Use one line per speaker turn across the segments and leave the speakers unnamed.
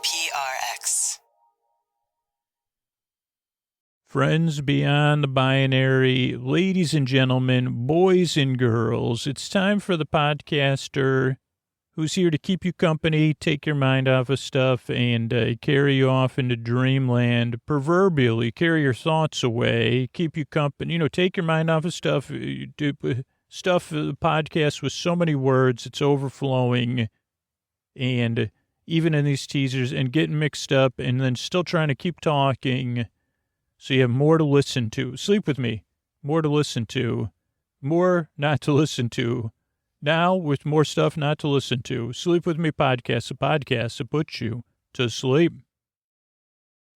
PRX.
Friends beyond the binary, ladies and gentlemen, boys and girls, it's time for the podcaster who's here to keep you company, take your mind off of stuff, and carry you off into dreamland, proverbially carry your thoughts away, keep you company, take your mind off of stuff, the podcast with so many words, it's overflowing, and even in these teasers, and getting mixed up, and then still trying to keep talking, so you have more to listen to. Sleep with me. More to listen to. More not to listen to. Now with more stuff not to listen to. Sleep with me podcast, a podcast that puts you to sleep.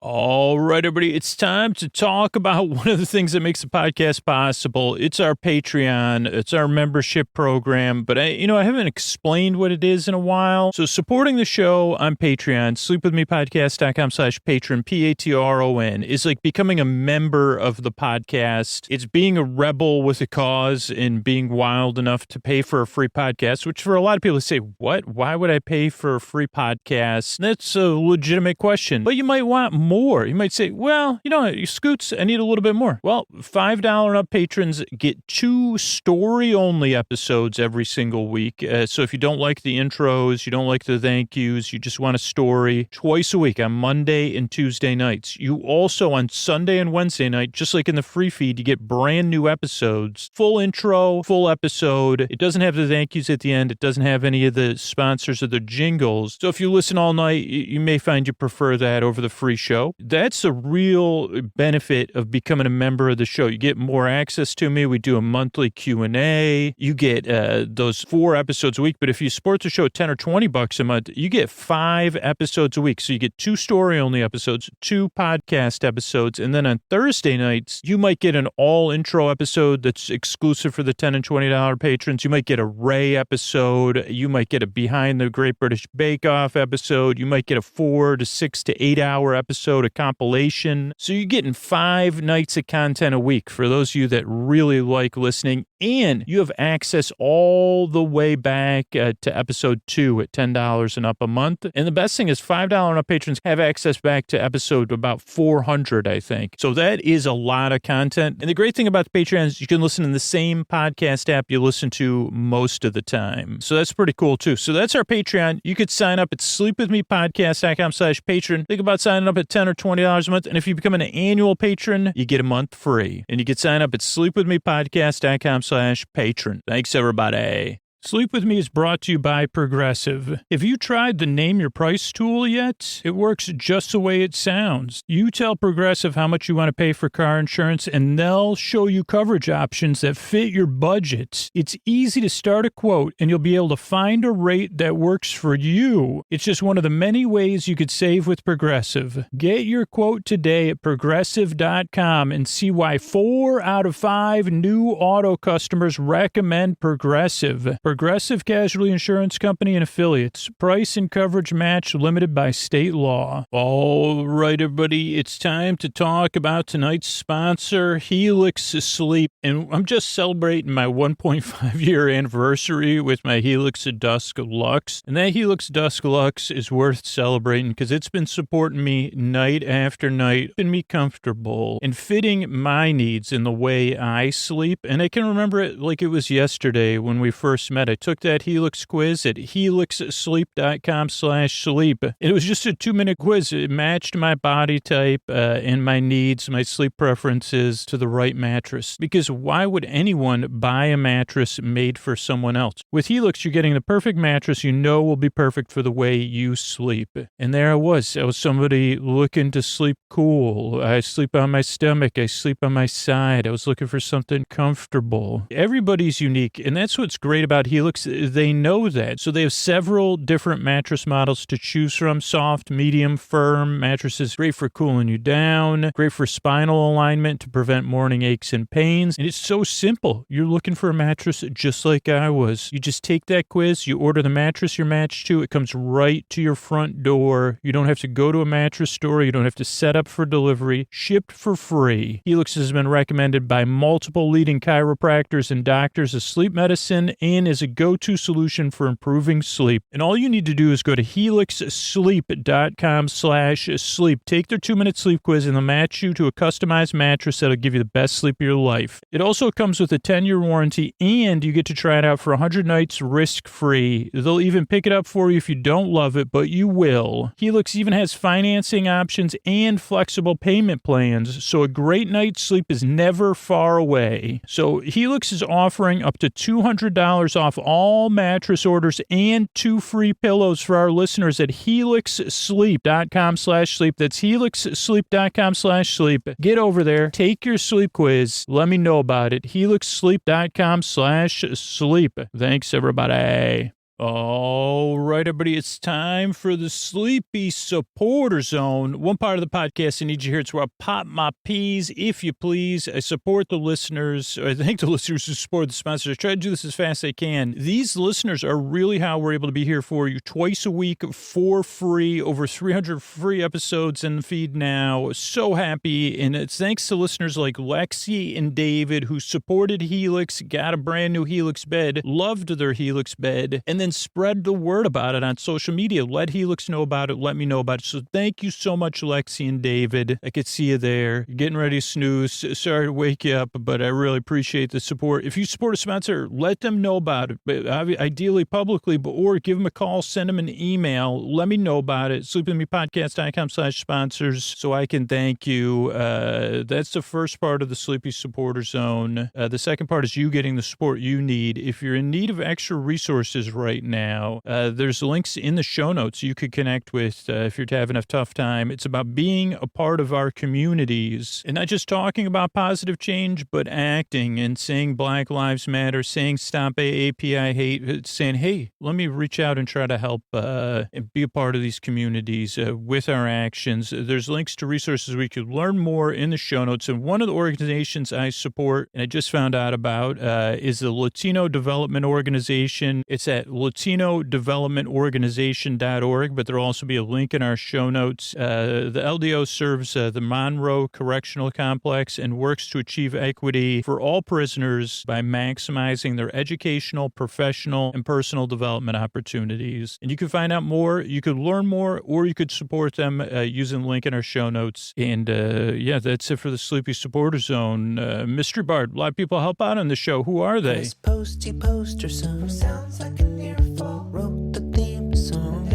All right, everybody, it's time to talk about one of the things that makes the podcast possible. It's our Patreon. It's our membership program. But I haven't explained what it is in a while. So supporting the show on Patreon, sleepwithmepodcast.com/patron, Patron, is like becoming a member of the podcast. It's being a rebel with a cause and being wild enough to pay for a free podcast, which for a lot of people say, what? Why would I pay for a free podcast? And that's a legitimate question. But you might want more. You might say, well, Scoots, I need a little bit more. Well, $5 and up patrons get 2 story-only episodes every single week. So if you don't like the intros, you don't like the thank yous, you just want a story, twice a week on Monday and Tuesday nights. You also, on Sunday and Wednesday night, just like in the free feed, you get brand new episodes. Full intro, full episode. It doesn't have the thank yous at the end. It doesn't have any of the sponsors or the jingles. So if you listen all night, you may find you prefer that over the free show. That's a real benefit of becoming a member of the show. You get more access to me. We do a monthly Q&A. You get those 4 episodes a week. But if you support the show at $10 or $20 a month, you get 5 episodes a week. So you get 2 story-only episodes, 2 podcast episodes. And then on Thursday nights, you might get an all-intro episode that's exclusive for the $10 and $20 patrons. You might get a Ray episode. You might get a Behind the Great British Bake Off episode. You might get a 4 to 6 to 8 hour episode, a compilation. So you're getting 5 nights of content a week for those of you that really like listening. And you have access all the way back to episode 2 at $10 and up a month. And the best thing is $5 and up patrons have access back to episode about 400, I think. So that is a lot of content. And the great thing about the Patreon is you can listen in the same podcast app you listen to most of the time. So that's pretty cool too. So that's our Patreon. You could sign up at sleepwithmepodcast.com/patron. Think about signing up at $10 or $20 a month. And if you become an annual patron, you get a month free. And you can sign up at sleepwithmepodcast.com/patron. Thanks, everybody. Sleep With Me is brought to you by Progressive. Have you tried the Name Your Price tool yet? It works just the way it sounds. You tell Progressive how much you want to pay for car insurance, and they'll show you coverage options that fit your budget. It's easy to start a quote, and you'll be able to find a rate that works for you. It's just one of the many ways you could save with Progressive. Get your quote today at Progressive.com and see why 4 out of 5 new auto customers recommend Progressive. Progressive Casualty Insurance Company and Affiliates. Price and coverage match limited by state law. All right, everybody, it's time to talk about tonight's sponsor, Helix Sleep. And I'm just celebrating my 1.5-year anniversary with my Helix Dusk Luxe. And that Helix Dusk Luxe is worth celebrating because it's been supporting me night after night, keeping me comfortable and fitting my needs in the way I sleep. And I can remember it like it was yesterday when we first met. I took that Helix quiz at helixsleep.com/sleep. It was just a 2-minute quiz. It matched my body type and my needs, my sleep preferences to the right mattress. Because why would anyone buy a mattress made for someone else? With Helix, you're getting the perfect mattress you know will be perfect for the way you sleep. And there I was. I was somebody looking to sleep cool. I sleep on my stomach. I sleep on my side. I was looking for something comfortable. Everybody's unique, and that's what's great about Helix. They know that. So they have several different mattress models to choose from. Soft, medium, firm mattresses. Great for cooling you down. Great for spinal alignment to prevent morning aches and pains. And it's so simple. You're looking for a mattress just like I was. You just take that quiz. You order the mattress you're matched to. It comes right to your front door. You don't have to go to a mattress store. You don't have to set up for delivery. Shipped for free. Helix has been recommended by multiple leading chiropractors and doctors of sleep medicine and is as a go-to solution for improving sleep. And all you need to do is go to helixsleep.com/sleep. Take their 2-minute sleep quiz and they'll match you to a customized mattress that'll give you the best sleep of your life. It also comes with a 10-year warranty, and you get to try it out for 100 nights risk-free. They'll even pick it up for you if you don't love it, but you will. Helix even has financing options and flexible payment plans, so a great night's sleep is never far away. So Helix is offering up to $200 off all mattress orders and 2 free pillows for our listeners at helixsleep.com/sleep. That's helixsleep.com/sleep. Get over there, take your sleep quiz, let me know about it. helixsleep.com/sleep. Thanks, everybody. All right, everybody, it's time for the Sleepy Supporter Zone. One part of the podcast I need you here. It's where I pop my peas, if you please. I support the listeners. I thank the listeners who support the sponsors. I try to do this as fast as I can. These listeners are really how we're able to be here for you twice a week for free. Over 300 free episodes in the feed now. So happy. And it's thanks to listeners like Lexi and David who supported Helix, got a brand new Helix bed, loved their Helix bed, and then spread the word about it on social media. Let Helix know about it. Let me know about it. So thank you so much, Lexi and David. I could see you there. You're getting ready to snooze. Sorry to wake you up, but I really appreciate the support. If you support a sponsor, let them know about it. But ideally publicly, or give them a call, send them an email. Let me know about it. sleepwithmepodcast.com/sponsors so I can thank you. That's the first part of the Sleepy Supporter Zone. The second part is you getting the support you need. If you're in need of extra resources right now, there's links in the show notes you could connect with if you're having a tough time. It's about being a part of our communities and not just talking about positive change, but acting and saying Black Lives Matter, saying stop AAPI hate, saying, hey, let me reach out and try to help and be a part of these communities with our actions. There's links to resources where you could learn more in the show notes. And one of the organizations I support, and I just found out about, is the Latino Development Organization. It's at LatinoDevelopmentOrganization.org, but there'll also be a link in our show notes. The LDO serves the Monroe Correctional Complex and works to achieve equity for all prisoners by maximizing their educational, professional, and personal development opportunities. And you can find out more, you could learn more, or you could support them using the link in our show notes. And that's it for the Sleepy Supporter Zone. Mystery Bard, a lot of people help out on the show. Who are they?
This poster son sounds like an earful. Wrote the theme song.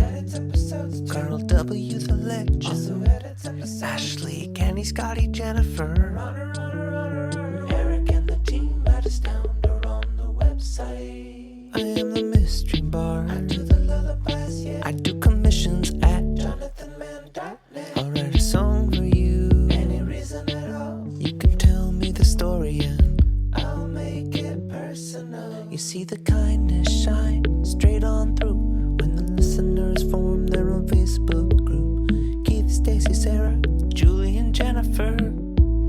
Carl W. the legend. Ashley, Kenny, Scotty, Jennifer. Eric and the team at Astound are on the website. I am the mystery bard. I do the lullabies, yeah. I do commissions at JonathanMann.net. I'll write a song for you. Any reason at all. You can tell me the story and I'll make it personal. You see the kindness shine straight on through when the listeners form their own Facebook group. Keith, Stacy, Sarah, Julie, and Jennifer.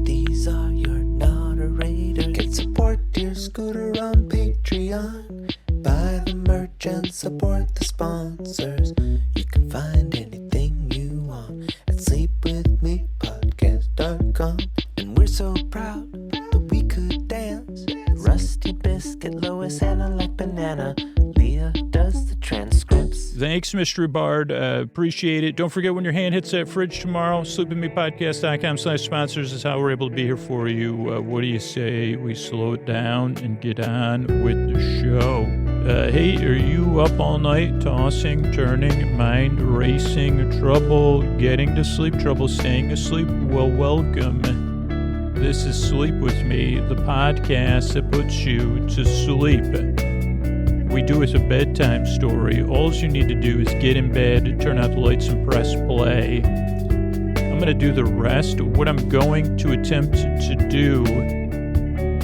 These are your moderators. Get support dear Scooter on Patreon. Buy the merch and support the sponsors. You can find anything you want at sleepwithmepodcast.com. And we're so proud that we could dance. Rusty Biscuit, Lois, Anna like banana. Leah does the transcripts.
Thanks, Mystery Bard. Appreciate it. Don't forget when your hand hits that fridge tomorrow, sleepwithmepodcast.com/sponsors is how we're able to be here for you. What do you say we slow it down and get on with the show? Hey, are you up all night, tossing, turning, mind racing, trouble getting to sleep, trouble staying asleep? Well, welcome. This is Sleep With Me, the podcast that puts you to sleep. We do it a bedtime story. All you need to do is get in bed, turn out the lights, and press play. I'm going to do the rest. What I'm going to attempt to do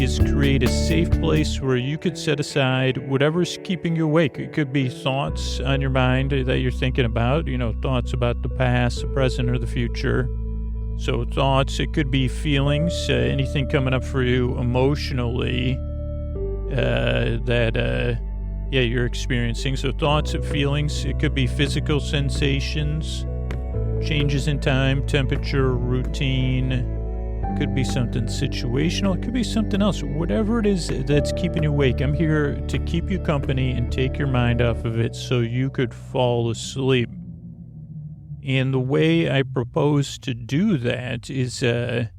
is create a safe place where you could set aside whatever's keeping you awake. It could be thoughts on your mind that you're thinking about, thoughts about the past, the present, or the future. So thoughts, it could be feelings, anything coming up for you emotionally that you're experiencing. So thoughts and feelings, it could be physical sensations, changes in time, temperature, routine, Could be something situational. It could be something else. Whatever it is that's keeping you awake, I'm here to keep you company and take your mind off of it so you could fall asleep. And the way I propose to do that is to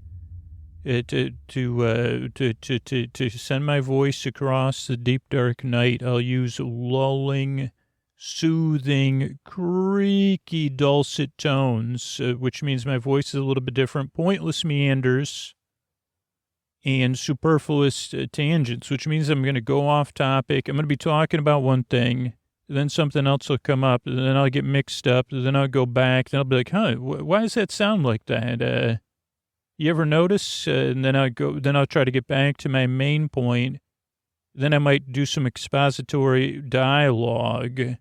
send my voice across the deep dark night. I'll use lulling, soothing, creaky, dulcet tones, which means my voice is a little bit different, pointless meanders, and superfluous tangents, which means I'm going to go off topic. I'm going to be talking about one thing, then something else will come up, and then I'll get mixed up, then I'll go back, then I'll be like, why does that sound like that? You ever notice? And then I'll try to get back to my main point. Then I might do some expository dialogue,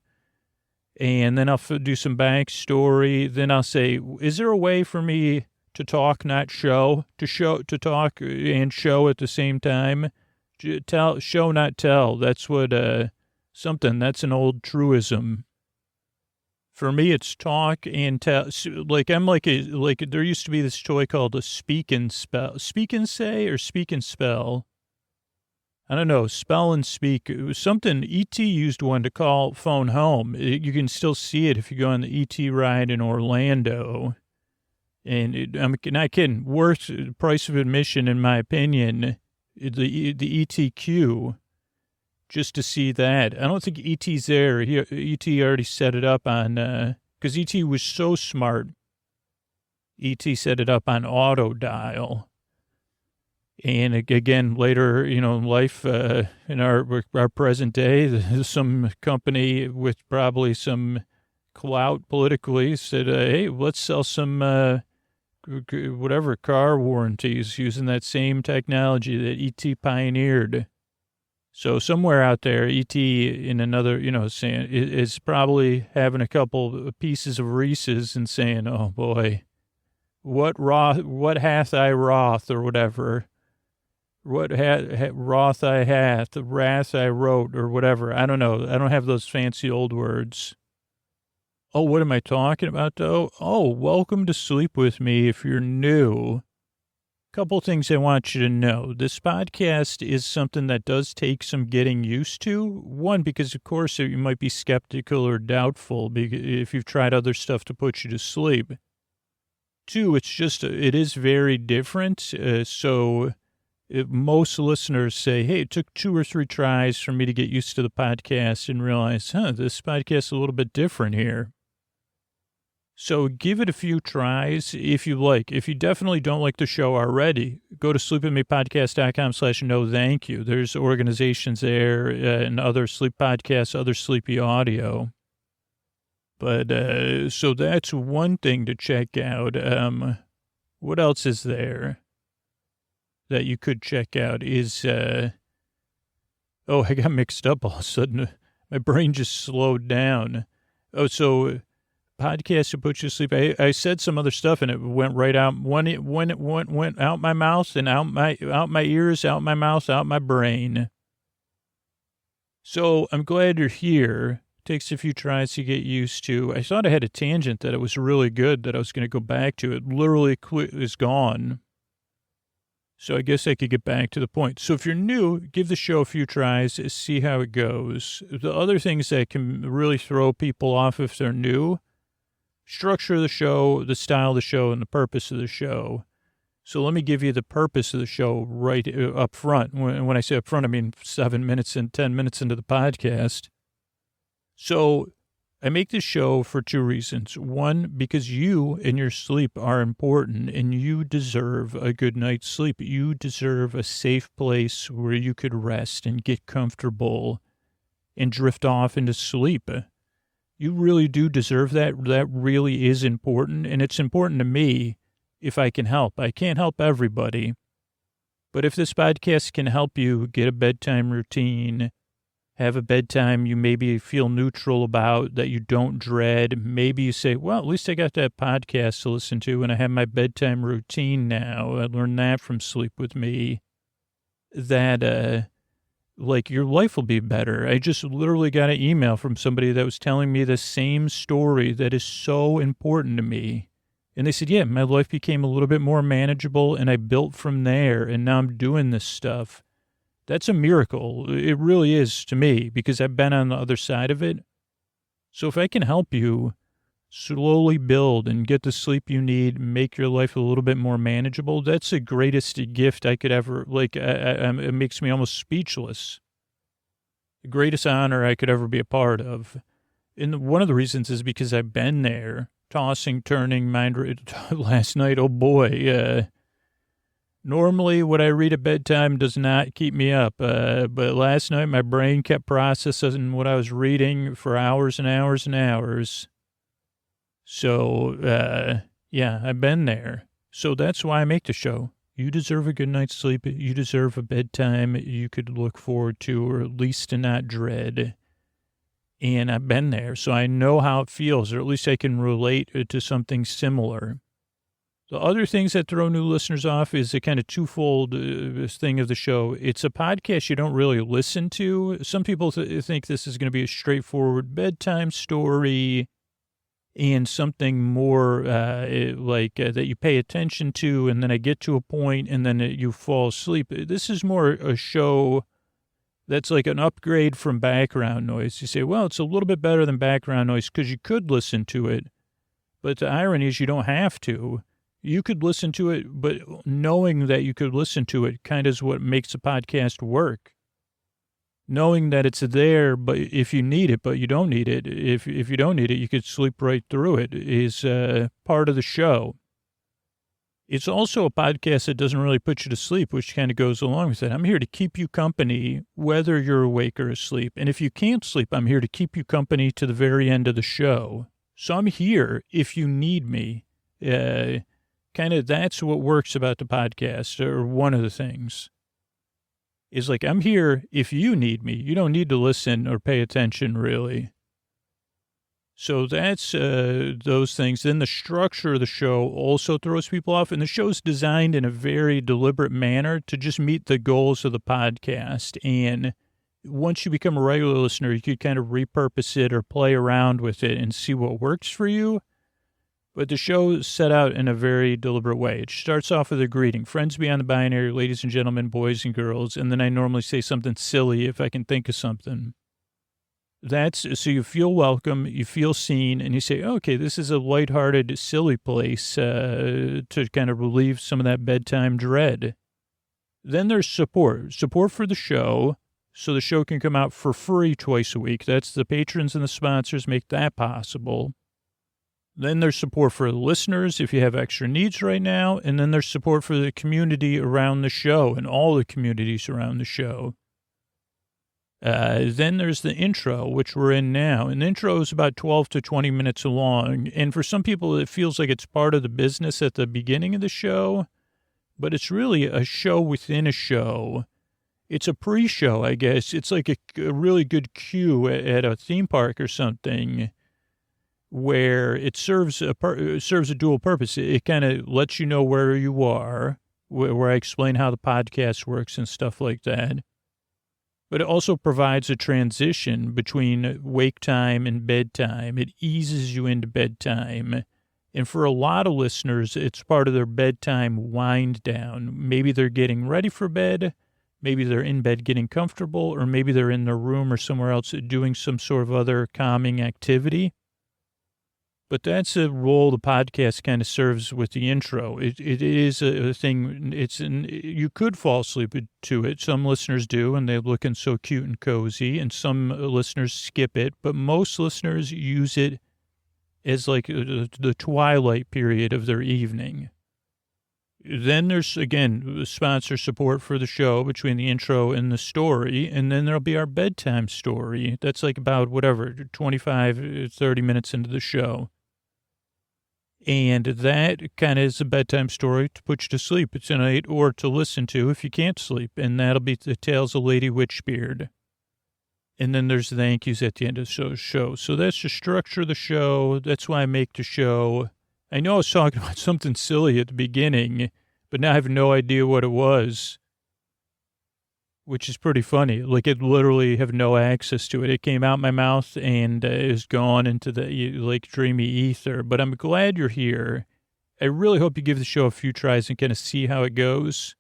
and then I'll do some backstory. Then I'll say, is there a way for me to talk, not show, to talk and show at the same time? Show, not tell. That's what, that's an old truism. For me, it's talk and tell. Like, there used to be this toy called a speak and spell. Speak and say or speak and spell? I don't know, spell and speak. It was something, E.T. used one to call phone home. You can still see it if you go on the E.T. ride in Orlando. And I'm not kidding, worst price of admission, in my opinion, the ETQ, just to see that. I don't think E.T.'s there. E.T. already set it up on, because E.T. was so smart. E.T. set it up on auto dial. And again, later, in life, in our present day, some company with probably some clout politically said, hey, let's sell some, car warranties using that same technology that E.T. pioneered. So somewhere out there, E.T. in another, saying, is probably having a couple pieces of Reese's and saying, oh boy, what hath I wrought, or whatever. What wrath I hath, wrath I wrote, or whatever. I don't know. I don't have those fancy old words. Oh, what am I talking about, though? Oh, welcome to Sleep With Me if you're new. Couple things I want you to know. This podcast is something that does take some getting used to. One, because, of course, you might be skeptical or doubtful if you've tried other stuff to put you to sleep. Two, it is very different, most listeners say, hey, it took 2 or 3 tries for me to get used to the podcast and realize, this podcast is a little bit different here. So give it a few tries if you like. If you definitely don't like the show already, go to sleepwithmepodcast.com/no thank you. There's organizations there and other sleep podcasts, other sleepy audio. But so that's one thing to check out. What else is there that you could check out is, I got mixed up all of a sudden. My brain just slowed down. Oh, so podcast to put you to sleep. I said some other stuff and it went right out. When it went out my mouth and out my ears, out my mouth, out my brain. So I'm glad you're here. Takes a few tries to get used to. I thought I had a tangent that it was really good that I was going to go back to. It literally is gone. So I guess I could get back to the point. So if you're new, give the show a few tries, see how it goes. The other things that can really throw people off if they're new, structure of the show, the style of the show, and the purpose of the show. So let me give you the purpose of the show right up front. When I say up front, I mean 7 minutes and 10 minutes into the podcast. So I make this show for 2 reasons. One, because you and your sleep are important and you deserve a good night's sleep. You deserve a safe place where you could rest and get comfortable and drift off into sleep. You really do deserve that. That really is important. And it's important to me if I can help. I can't help everybody. But if this podcast can help you get a bedtime routine, have a bedtime you maybe feel neutral about, that you don't dread. Maybe you say, well, at least I got that podcast to listen to and I have my bedtime routine now. I learned that from Sleep With Me. That, your life will be better. I just literally got an email from somebody that was telling me the same story that is so important to me. And they said, yeah, my life became a little bit more manageable and I built from there and now I'm doing this stuff. That's a miracle. It really is to me because I've been on the other side of it. So if I can help you slowly build and get the sleep you need, make your life a little bit more manageable, that's the greatest gift I could ever, it makes me almost speechless. The greatest honor I could ever be a part of. And one of the reasons is because I've been there, tossing, turning, last night, oh boy, normally what I read at bedtime does not keep me up, but last night my brain kept processing what I was reading for hours and hours and hours. So, yeah, I've been there. So that's why I make the show. You deserve a good night's sleep. You deserve a bedtime you could look forward to, or at least to not dread. And I've been there, so I know how it feels, or at least I can relate to something similar. The other things that throw new listeners off is a kind of twofold thing of the show. It's a podcast you don't really listen to. Some people think this is going to be a straightforward bedtime story and something more that you pay attention to, and then I get to a point and then you fall asleep. This is more a show that's like an upgrade from background noise. You say, well, it's a little bit better than background noise because you could listen to it, but the irony is you don't have to. You could listen to it, but knowing that you could listen to it kind of is what makes a podcast work. Knowing that it's there, but if you need it, but you don't need it. If you don't need it, you could sleep right through it is part of the show. It's also a podcast that doesn't really put you to sleep, which kind of goes along with it. I'm here to keep you company, whether you're awake or asleep. And if you can't sleep, I'm here to keep you company to the very end of the show. So I'm here if you need me. Kind of that's what works about the podcast, or one of the things. Is like, I'm here if you need me. You don't need to listen or pay attention, really. So that's those things. Then the structure of the show also throws people off. And the show's designed in a very deliberate manner to just meet the goals of the podcast. And once you become a regular listener, you could kind of repurpose it or play around with it and see what works for you. But the show is set out in a very deliberate way. It starts off with a greeting. Friends beyond the binary, ladies and gentlemen, boys and girls. And then I normally say something silly if I can think of something. So you feel welcome, you feel seen, and you say, okay, this is a lighthearted, silly place to kind of relieve some of that bedtime dread. Then there's support for the show, so the show can come out for free twice a week. That's the patrons and the sponsors make that possible. Then there's support for the listeners if you have extra needs right now, and then there's support for the community around the show and all the communities around the show. Then there's the intro, which we're in now. And the intro is about 12 to 20 minutes long. And for some people, it feels like it's part of the business at the beginning of the show. But it's really a show within a show. It's a pre-show, I guess. It's like a really good cue at a theme park or something where it serves a dual purpose. It kind of lets you know where you are, where I explain how the podcast works and stuff like that. But it also provides a transition between wake time and bedtime. It eases you into bedtime. And for a lot of listeners, it's part of their bedtime wind down. Maybe they're getting ready for bed. Maybe they're in bed getting comfortable, or maybe they're in their room or somewhere else doing some sort of other calming activity. But that's a role the podcast kind of serves with the intro. It is a thing. You could fall asleep to it. Some listeners do, and they're looking so cute and cozy. And some listeners skip it, but most listeners use it as like the twilight period of their evening. Then there's, again, sponsor support for the show between the intro and the story. And then there'll be our bedtime story. That's like about 25, 30 minutes into the show. And that kind of is a bedtime story to put you to sleep tonight, or to listen to if you can't sleep. And that'll be the Tales of Lady Witchbeard. And then there's the thank yous at the end of the show. So that's the structure of the show. That's why I make the show. I know I was talking about something silly at the beginning, but now I have no idea what it was, which is pretty funny. Like, I literally have no access to it. It came out my mouth and is gone into the, like, dreamy ether. But I'm glad you're here. I really hope you give the show a few tries and kind of see how it goes.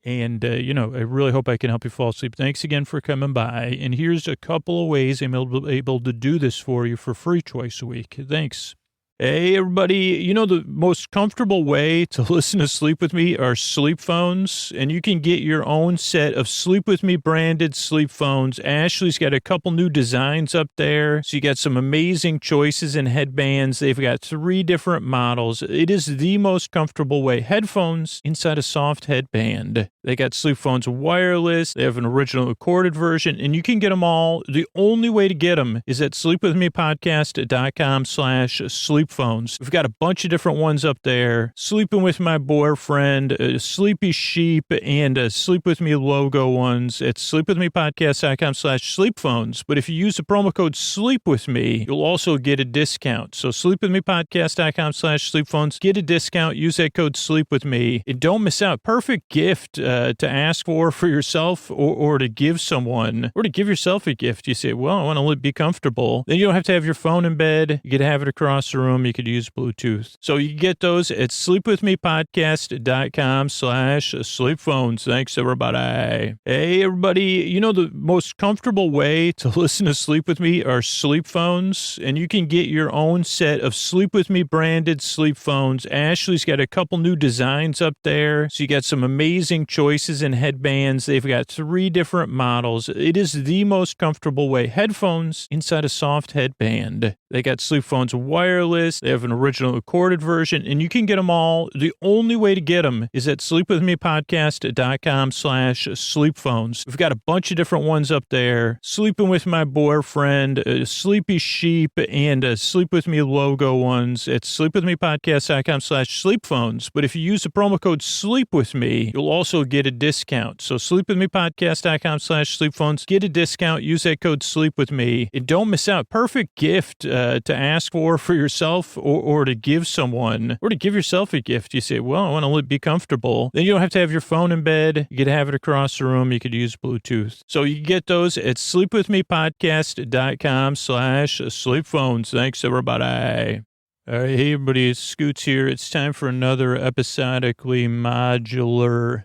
And, I really hope I can help you fall asleep. Thanks again for coming by. And here's a couple of ways I'm able to do this for you for free twice a week. Thanks. Hey, everybody. The most comfortable way to listen to Sleep With Me are sleep phones, and you can get your own set of Sleep With Me branded sleep phones. Ashley's got a couple new designs up there, so you got some amazing choices in headbands. They've got 3 different models. It is the most comfortable way. Headphones inside a soft headband. They got sleep phones wireless. They have an original recorded version, and you can get them all. The only way to get them is at sleepwithmepodcast.com/sleep phones. We've got a bunch of different ones up there. Sleeping with My Boyfriend, Sleepy Sheep, and Sleep With Me logo ones at sleepwithmepodcast.com/sleep phones. But if you use the promo code Sleep With Me, you'll also get a discount. So sleepwithmepodcast.com/sleep phones. Get a discount. Use that code Sleep With Me. And don't miss out. Perfect gift to ask for yourself or to give someone, or to give yourself a gift. You say, well, I want to be comfortable. Then you don't have to have your phone in bed. You could have it across the room. You could use Bluetooth. So you can get those at sleepwithmepodcast.com/sleep phones. Thanks, everybody. Hey, everybody. The most comfortable way to listen to Sleep With Me are sleep phones, and you can get your own set of Sleep With Me branded sleep phones. Ashley's got a couple new designs up there, so you got some amazing choices in headbands. They've got 3 different models. It is the most comfortable way. Headphones inside a soft headband. They got sleep phones wireless. They have an original recorded version, and you can get them all. The only way to get them is at sleepwithmepodcast.com/sleep phones. We've got a bunch of different ones up there. Sleeping with My Boyfriend, Sleepy Sheep, and Sleep With Me logo ones at sleepwithmepodcast.com/sleep phones. But if you use the promo code Sleep With Me, you'll also get a discount. So sleepwithmepodcast.com/sleep phones. Get a discount. Use that code Sleep With Me. And don't miss out. Perfect gift to ask for yourself or to give someone, or to give yourself a gift. You say, well, I want to be comfortable. Then you don't have to have your phone in bed. You could have it across the room. You could use Bluetooth. So you can get those at sleepwithmepodcast.com/sleep phones. Thanks, everybody. All right, hey, everybody, it's Scoots here. It's time for another episodically modular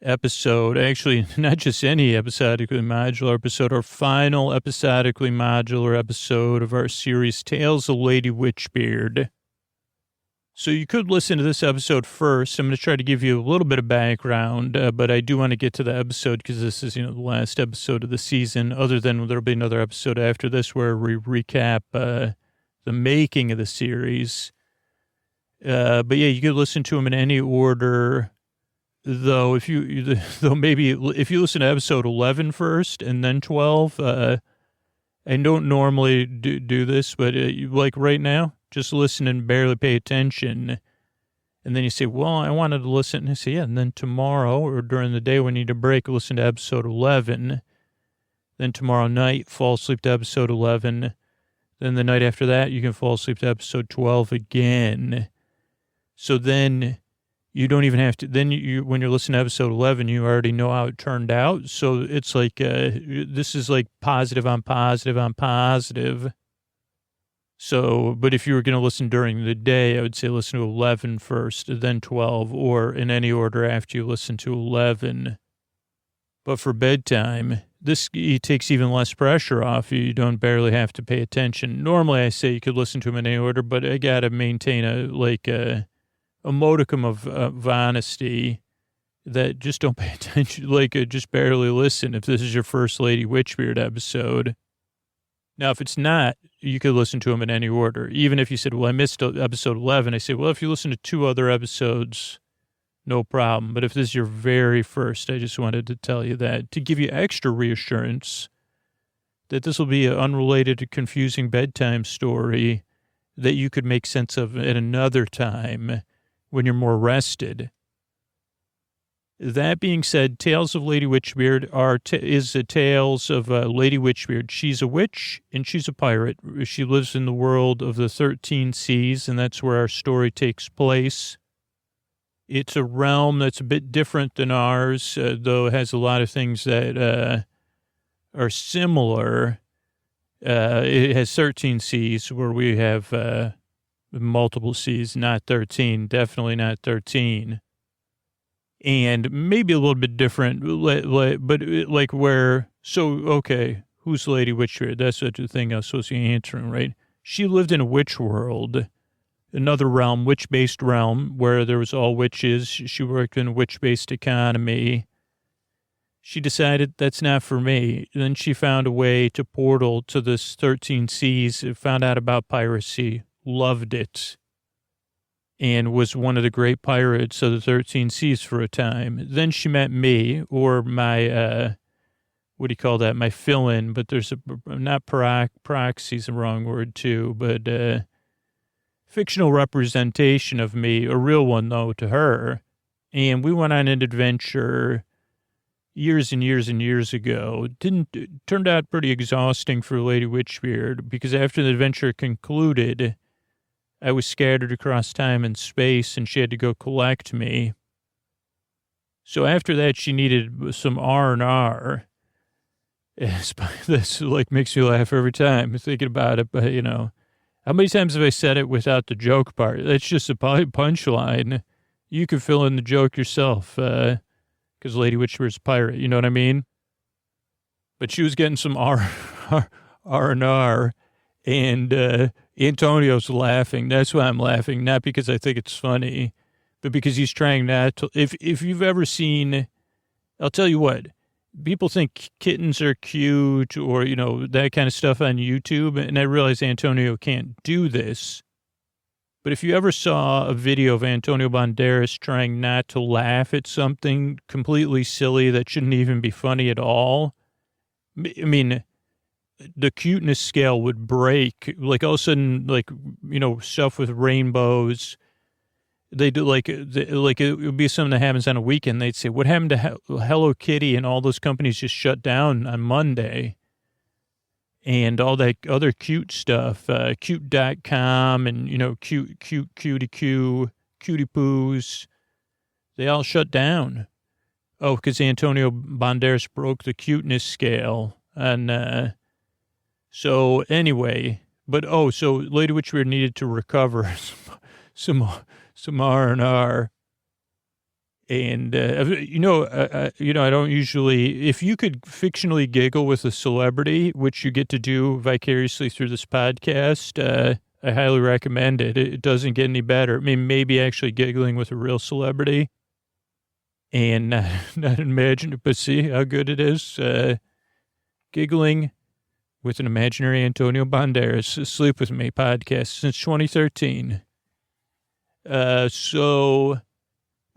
episode. Actually, not just any episodically modular episode, our final episodically modular episode of our series, Tales of Lady Witchbeard. So you could listen to this episode first. I'm going to try to give you a little bit of background, but I do want to get to the episode because this is, the last episode of the season, other than there'll be another episode after this where we recap the making of the series. But yeah, you could listen to them in any order. Though if you listen to episode 11 first and then 12, I don't normally do this, but like right now, just listen and barely pay attention. And then you say, well, I wanted to listen. And I say, yeah, and then tomorrow or during the day when you need a break, listen to episode 11. Then tomorrow night, fall asleep to episode 11. Then the night after that, you can fall asleep to episode 12 again. So then you don't even have to, then when you're listening to episode 11, you already know how it turned out. So it's like, this is like positive on positive on positive. So, but if you were going to listen during the day, I would say listen to 11 first, then 12, or in any order after you listen to 11. But for bedtime, it takes even less pressure off you. You don't barely have to pay attention. Normally I say you could listen to them in any order, but I got to maintain a modicum of honesty that just don't pay attention, just barely listen if this is your first Lady Witchbeard episode. Now, if it's not, you could listen to them in any order. Even if you said, well, I missed episode 11, I say, well, if you listen to 2 other episodes, no problem. But if this is your very first, I just wanted to tell you that to give you extra reassurance that this will be an unrelated, confusing bedtime story that you could make sense of at another time when you're more rested. That being said, Tales of Lady Witchbeard is the tales of Lady Witchbeard. She's a witch and she's a pirate. She lives in the world of the 13 seas, and that's where our story takes place. It's a realm that's a bit different than ours, though it has a lot of things that are similar. It has 13 seas where we have multiple C's, not 13, definitely not 13. And maybe a little bit different, but like where, so, okay, who's Lady Witchbeard? That's such a thing I was supposed to be answering, right? She lived in a witch world, another realm, witch-based realm, where there was all witches. She worked in a witch-based economy. She decided that's not for me. Then she found a way to portal to this 13 Seas, found out about piracy, loved it, and was one of the great pirates of the 13 Seas for a time. Then she met me, or my, what do you call that? My fill-in, but there's not proxy's the wrong word too, but fictional representation of me, a real one though to her. And we went on an adventure years and years and years ago. Turned out pretty exhausting for Lady Witchbeard, because after the adventure concluded, I was scattered across time and space, and she had to go collect me. So after that, she needed some R&R. This like makes me laugh every time thinking about it, but how many times have I said it without the joke part? That's just a punchline. You can fill in the joke yourself, because Lady Witchbeard's a pirate, you know what I mean? But she was getting some R&R, and Antonio's laughing. That's why I'm laughing, not because I think it's funny, but because he's trying not to. If you've ever seen, I'll tell you what, people think kittens are cute or, that kind of stuff on YouTube, and I realize Antonio can't do this. But if you ever saw a video of Antonio Banderas trying not to laugh at something completely silly that shouldn't even be funny at all, I mean, the cuteness scale would break. Like all of a sudden, stuff with rainbows. They do it would be something that happens on a weekend. They'd say, what happened to Hello Kitty? And all those companies just shut down on Monday. And all that other cute stuff, cute.com and, cutie poos, they all shut down. Oh, because Antonio Banderas broke the cuteness scale. And so anyway, so Lady Witchbeard needed to recover some R&R. And, I don't usually, if you could fictionally giggle with a celebrity, which you get to do vicariously through this podcast, I highly recommend it. It doesn't get any better. I mean, maybe actually giggling with a real celebrity and not imagine, but see how good it is. Giggling with an imaginary Antonio Banderas, Sleep With Me podcast since 2013. So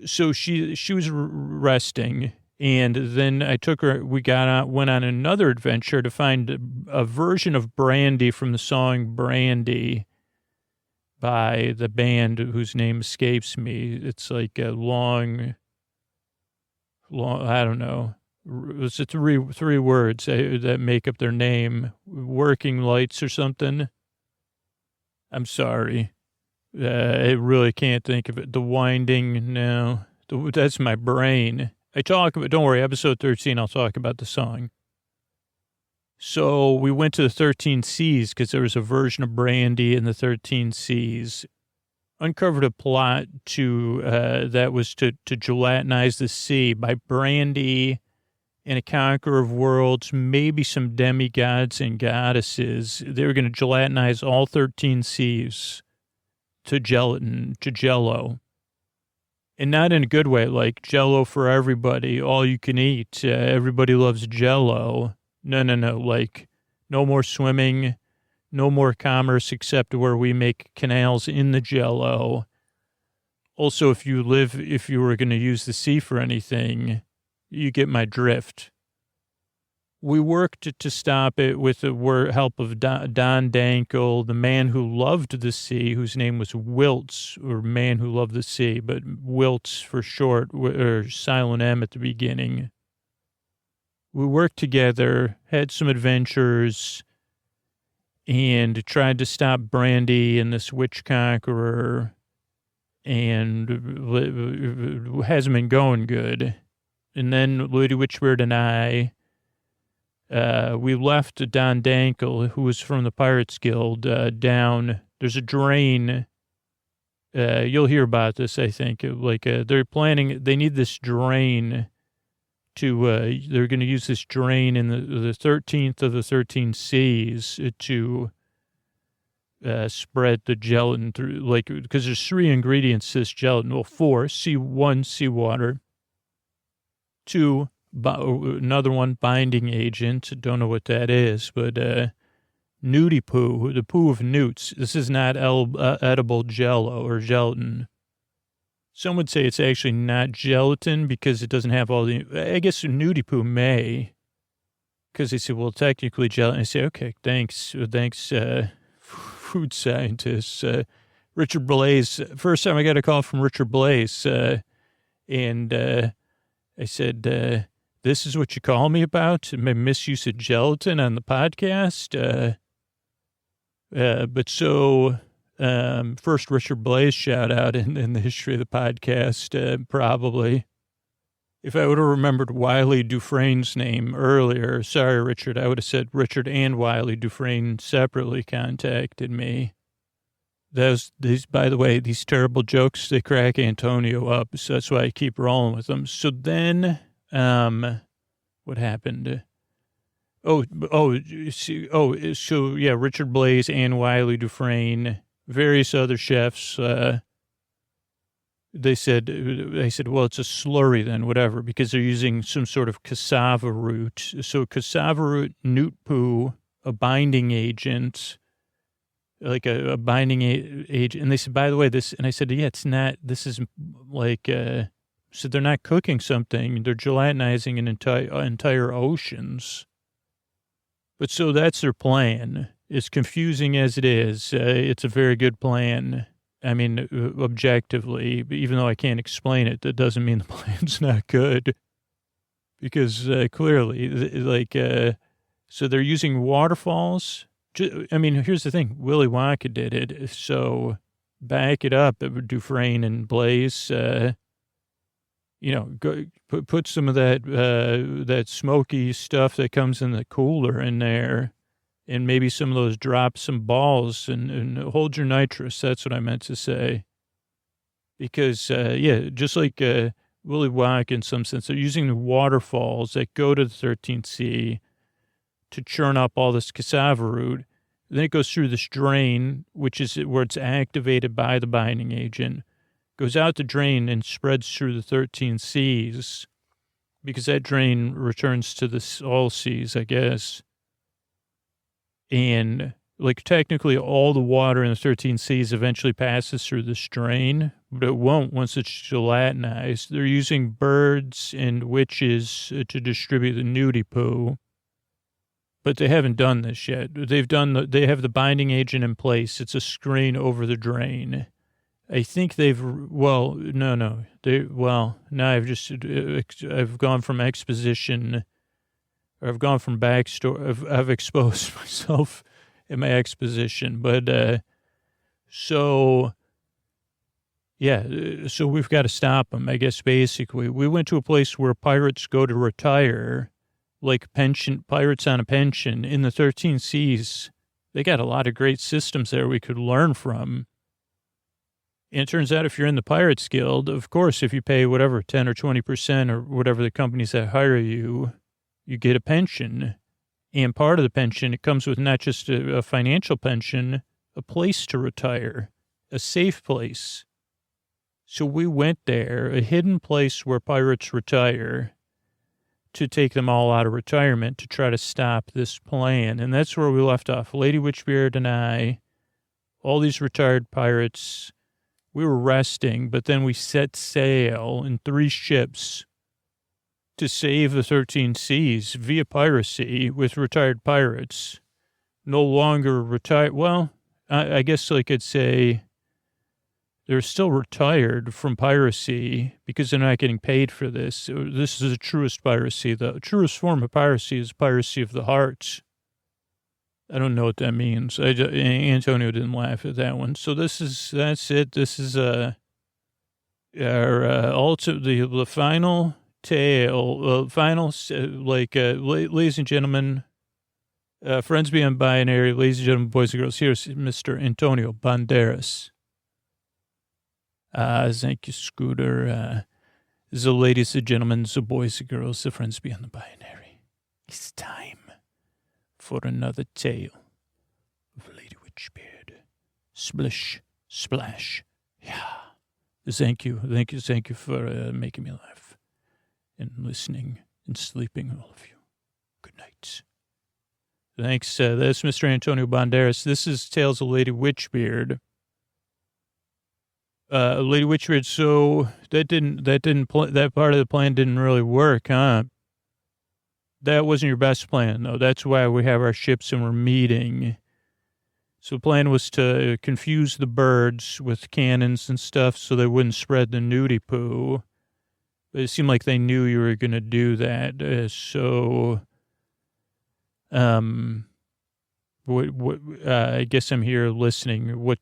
she was resting, and then I took her, went on another adventure to find a version of Brandy from the song Brandy by the band whose name escapes me. It's like a long, I don't know. It's three words that make up their name. Working Lights or something. I'm sorry. I really can't think of it. The Winding, no. That's my brain. I talk about, don't worry, episode 13, I'll talk about the song. So we went to the 13 Seas because there was a version of Brandy in the 13 Seas. Uncovered a plot that was to gelatinize the sea by Brandy and a conqueror of worlds, maybe some demigods and goddesses. They were going to gelatinize all 13 seas to Jello. And not in a good way, like Jello for everybody, all you can eat. Everybody loves Jello. No. Like, no more swimming, no more commerce except where we make canals in the Jello. Also, if you were going to use the sea for anything, you get my drift. We worked to stop it with the help of Don Dankel, the man who loved the sea, whose name was Wiltz, or Man Who Loved the Sea, but Wiltz for short, or silent M at the beginning. We worked together, had some adventures, and tried to stop Brandy and this witch conqueror, and it hasn't been going good. And then Lady Witchbeard and I, we left Don Dankel, who was from the Pirates Guild, down. There's a drain You'll hear about this, I think. They're planning, they need this drain to, they're going to use this drain in the 13th of the 13 seas to spread the gelatin through, because there's 3 ingredients to this gelatin. Well, 4, one, seawater. 2, another one, binding agent. Don't know what that is, but nudie poo, the poo of newts. This is not edible jello or gelatin. Some would say it's actually not gelatin because it doesn't have all the, I guess nudie poo may, because they say, well, technically gelatin. I say, okay, thanks, food scientists. Richard Blaze, first time I got a call from Richard Blaze, and I said, this is what you call me about? My misuse of gelatin on the podcast? But so, first Richard Blaze shout out in the history of the podcast, probably. If I would have remembered Wiley Dufresne's name earlier, sorry, Richard, I would have said Richard and Wiley Dufresne separately contacted me. By the way, these terrible jokes, they crack Antonio up, so that's why I keep rolling with them. So then, what happened? So yeah, Richard Blaze and Wiley Dufresne, various other chefs, they said, well, it's a slurry then, whatever, because they're using some sort of cassava root. So cassava root, newt poo, a binding agent, like a binding agent. And they said, by the way, this, and I said, yeah, it's not, this is so they're not cooking something, they're gelatinizing an entire oceans. But so that's their plan. As confusing as it is, it's a very good plan. I mean, objectively, even though I can't explain it, that doesn't mean the plan's not good. Because clearly, so they're using waterfalls. I mean, here's the thing. Willy Wonka did it. So back it up, Dufresne and Blaze, go put some of that smoky stuff that comes in the cooler in there. And maybe some of those drop some balls and hold your nitrous. That's what I meant to say. Because, just like Willy Wonka in some sense, they're using the waterfalls that go to the 13th sea to churn up all this cassava root. Then it goes through this drain, which is where it's activated by the binding agent, goes out the drain and spreads through the 13 seas, because that drain returns to the all seas, I guess. And technically all the water in the 13 seas eventually passes through this drain, but it won't once it's gelatinized. They're using birds and witches to distribute the nudie poo, but they haven't done this yet. They have the binding agent in place. It's a screen over the drain. I think now I've gone from exposition. I've gone from backstory. I've exposed myself in my exposition, but so we've got to stop them. I guess basically we went to a place where pirates go to retire, like pirates on a pension in the 13 seas. They got a lot of great systems there we could learn from. And it turns out if you're in the Pirates Guild, of course, if you pay whatever 10 or 20% or whatever the companies that hire you, you get a pension. And part of the pension, it comes with not just a financial pension, a place to retire, a safe place. So we went there, a hidden place where pirates retire, to take them all out of retirement to try to stop this plan. And that's where we left off. Lady Witchbeard and I, all these retired pirates, we were resting, but then we set sail in 3 ships to save the 13 seas via piracy with retired pirates. No longer retired. Well, I guess I could say they're still retired from piracy because they're not getting paid for this. This is the truest piracy. The truest form of piracy is piracy of the heart. I don't know what that means. Antonio didn't laugh at that one. So that's it. This is our the final tale, ladies and gentlemen, friends beyond binary, ladies and gentlemen, boys and girls, here's Mr. Antonio Banderas. Thank you, Scooter. The ladies, the gentlemen, the boys, the girls, the friends beyond the binary. It's time for another tale of Lady Witchbeard. Splish, splash, yeah. Thank you for making me laugh and listening and sleeping, all of you. Good night. Thanks. That's Mr. Antonio Banderas. This is Tales of Lady Witchbeard. Lady Witchbeard. So that part of the plan didn't really work, huh? That wasn't your best plan, though. That's why we have our ships and we're meeting. So the plan was to confuse the birds with cannons and stuff so they wouldn't spread the nudie poo. But it seemed like they knew you were going to do that. I guess I'm here listening. What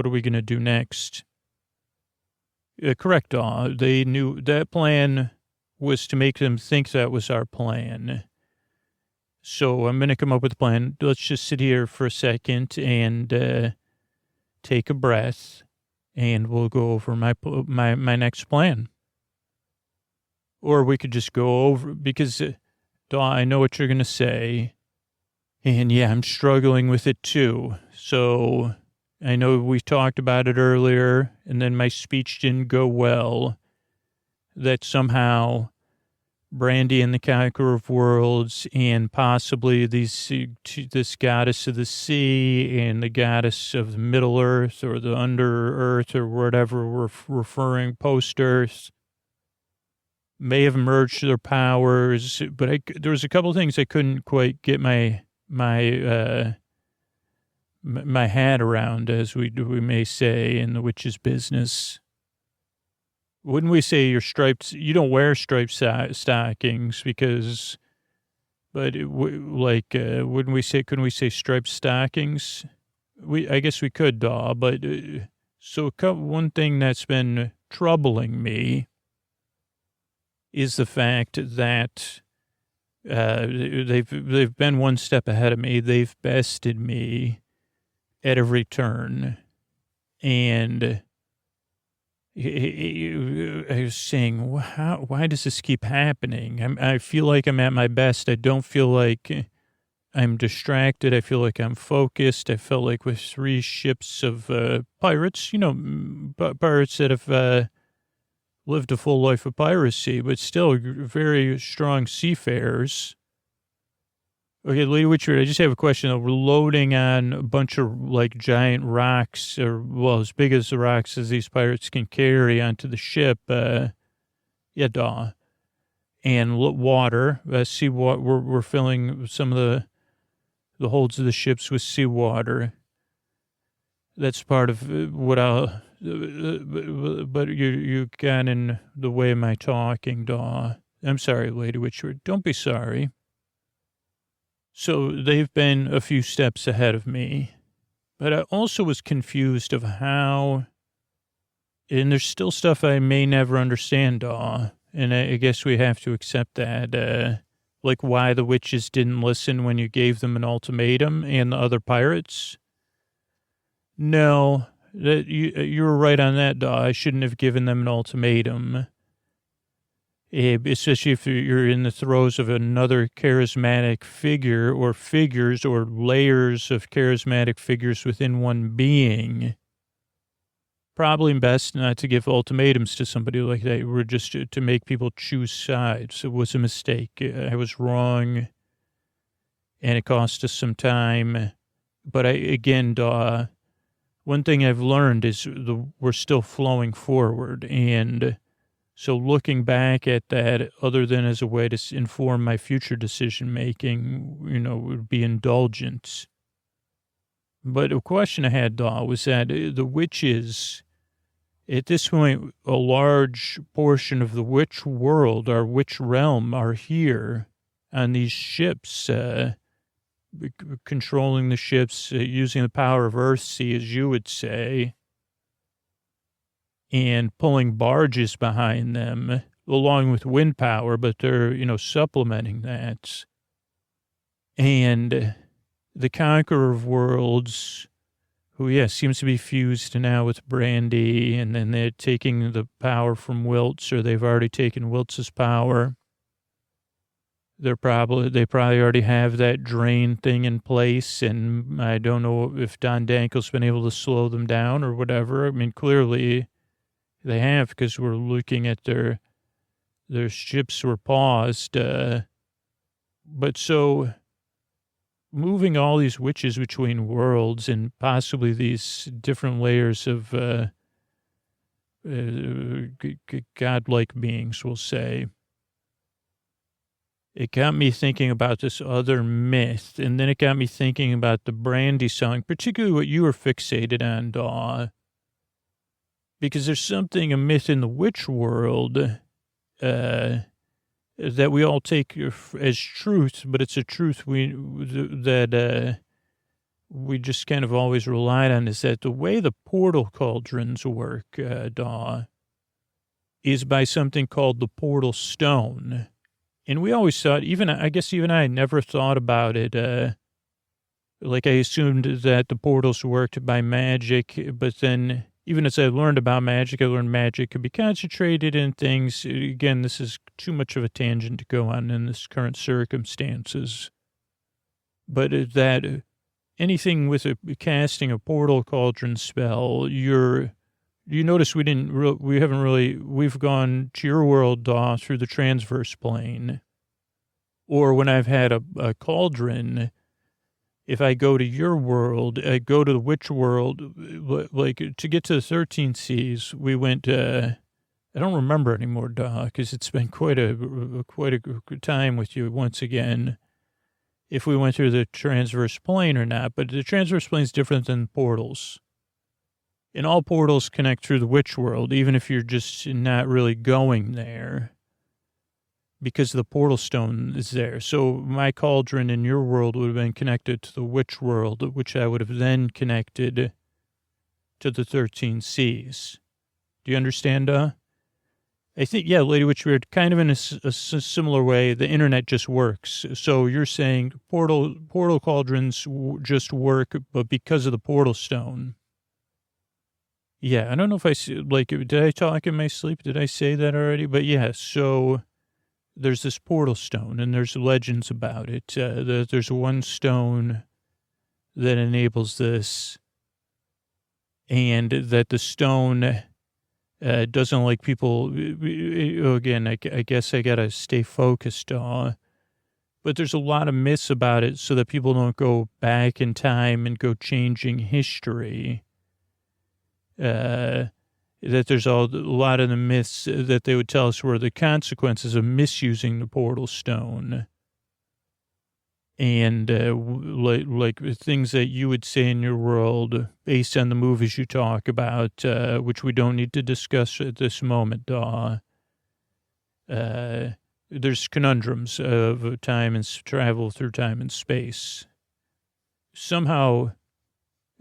are we going to do next? Correct, they knew that plan was to make them think that was our plan. So I'm going to come up with a plan. Let's just sit here for a second and take a breath, and we'll go over my next plan. Or we could just go over, because I know what you're going to say. And yeah, I'm struggling with it too. So I know we talked about it earlier, and then my speech didn't go well. That somehow Brandy and the Conqueror of Worlds and possibly this goddess of the sea and the goddess of the Middle Earth or the Under Earth or whatever we're referring, post-Earth, may have merged their powers. But there was a couple of things I couldn't quite get my hat around, as we may say in the witch's business. Wouldn't we say you don't wear striped stockings because, couldn't we say striped stockings? I guess we could, but one thing that's been troubling me is the fact that they've been one step ahead of me. They've bested me at every turn. And I was saying, why does this keep happening? I feel like I'm at my best. I don't feel like I'm distracted. I feel like I'm focused. I felt like with 3 ships of pirates, pirates that have lived a full life of piracy, but still very strong seafarers. Okay, Lady Witcher, I just have a question. We're loading on a bunch of giant rocks, as big as the rocks as these pirates can carry onto the ship. And water, seawater. We're filling some of the holds of the ships with seawater. That's part of what but you got in the way of my talking, I'm sorry, Lady Witcher. Don't be sorry. So they've been a few steps ahead of me, but I also was confused of how, and there's still stuff I may never understand, and I guess we have to accept that, like why the witches didn't listen when you gave them an ultimatum and the other pirates. No, that you were right on that, I shouldn't have given them an ultimatum. Especially if you're in the throes of another charismatic figure or figures or layers of charismatic figures within one being. Probably best not to give ultimatums to somebody like that. We're just to make people choose sides. It was a mistake. I was wrong, and it cost us some time. But one thing I've learned is we're still flowing forward, and so looking back at that, other than as a way to inform my future decision-making, would be indulgent. But a question I had, was that the witches, at this point, a large portion of the witch world, our witch realm, are here on these ships, controlling the ships, using the power of Earthsea, as you would say, and pulling barges behind them along with wind power, but they're, supplementing that. And the Conqueror of Worlds, who, yeah, seems to be fused now with Brandy, and then they're taking the power from Wiltz, or they've already taken Wiltz's power. They probably already have that drain thing in place, and I don't know if Don Dankel's been able to slow them down or whatever. I mean, clearly they have, because we're looking at their ships were paused. But so moving all these witches between worlds and possibly these different layers of godlike beings, we'll say, it got me thinking about this other myth, and then it got me thinking about the Brandy song, particularly what you were fixated on, Daw. Because there's a myth in the witch world that we all take as truth, but it's a truth that we just kind of always relied on, is that the way the portal cauldrons work, Daw, is by something called the portal stone. And we always thought, I guess I never thought about it. Like I assumed that the portals worked by magic, but then even as I learned about magic, I learned magic could be concentrated in things. Again, this is too much of a tangent to go on in this current circumstances. But that anything with casting a portal cauldron spell, you notice we've gone to your world, Daw, through the transverse plane. Or when I've had a cauldron, if I go to your world, I go to the witch world, like to get to the 13 Seas, we went, I don't remember anymore, Daw, because it's been quite a good time with you once again, if we went through the transverse plane or not. But the transverse plane is different than portals. And all portals connect through the witch world, even if you're just not really going there, because the portal stone is there. So my cauldron in your world would have been connected to the witch world, which I would have then connected to the 13 Seas. Do you understand? I think, yeah, Lady Witchbeard, kind of in a similar way, the internet just works. So you're saying portal cauldrons just work, but because of the portal stone. Yeah, I don't know if did I talk in my sleep? Did I say that already? But yeah, so there's this portal stone, and there's legends about it. There's one stone that enables this, and that the stone doesn't like people. Again, I guess I got to stay focused on. But there's a lot of myths about it so that people don't go back in time and go changing history. That there's a lot of the myths that they would tell us were the consequences of misusing the portal stone. And like things that you would say in your world based on the movies you talk about, which we don't need to discuss at this moment, Daw. There's conundrums of time and travel through time and space. Somehow,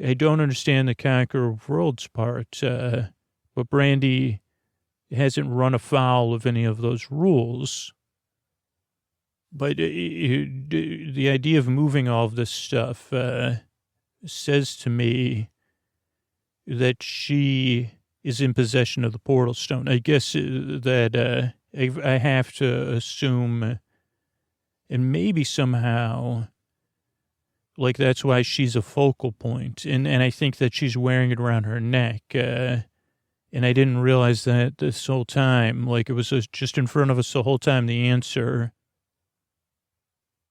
I don't understand the conquer of worlds part, but Brandy hasn't run afoul of any of those rules. But the idea of moving all of this stuff says to me that she is in possession of the portal stone. I guess that I have to assume, and maybe somehow, like that's why she's a focal point. And I think that she's wearing it around her neck. And I didn't realize that this whole time, like it was just in front of us the whole time, the answer,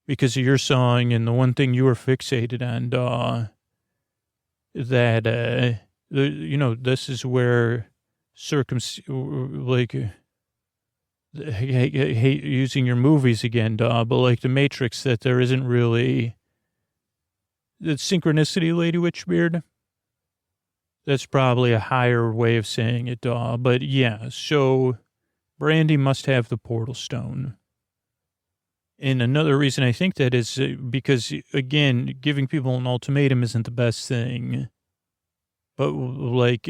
because of your song and the one thing you were fixated on, Daw, that, this is where I hate using your movies again, Daw, but like the Matrix, that there isn't really the synchronicity, Lady Witchbeard. That's probably a higher way of saying it, Daw. But yeah, so Brandy must have the portal stone. And another reason I think that is because, again, giving people an ultimatum isn't the best thing. But like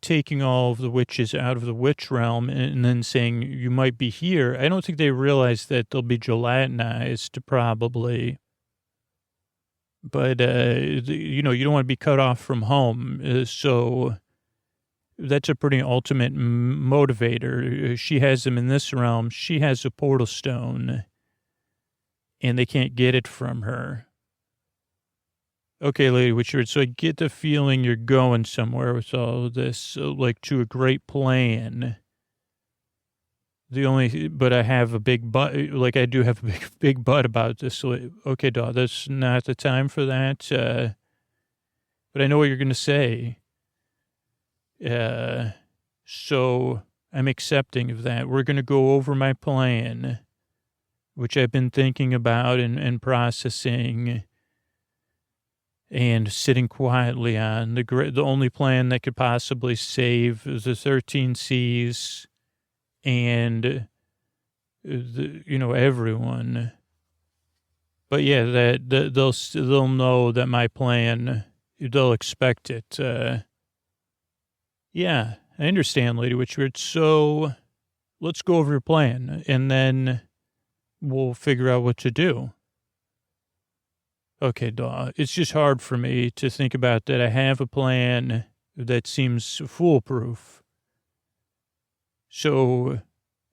taking all of the witches out of the witch realm and then saying you might be here, I don't think they realize that they'll be gelatinized probably But, you know, you don't want to be cut off from home. So that's a pretty ultimate motivator. She has them in this realm. She has a portal stone, and they can't get it from her. Okay, Lady Witchard, so I get the feeling you're going somewhere with all of this, like to a great plan. But I have a big but, like I do have a big but about this. So, okay, dog, that's not the time for that. But I know what you're going to say. So I'm accepting of that. We're going to go over my plan, which I've been thinking about and processing and sitting quietly on. The only plan that could possibly save the 13 Seas and everyone. But yeah, they'll know that my plan, they'll expect it. Yeah, I understand, Lady Witchbeard. So let's go over your plan, and then we'll figure out what to do. Okay, Daw. It's just hard for me to think about that. I have a plan that seems foolproof. So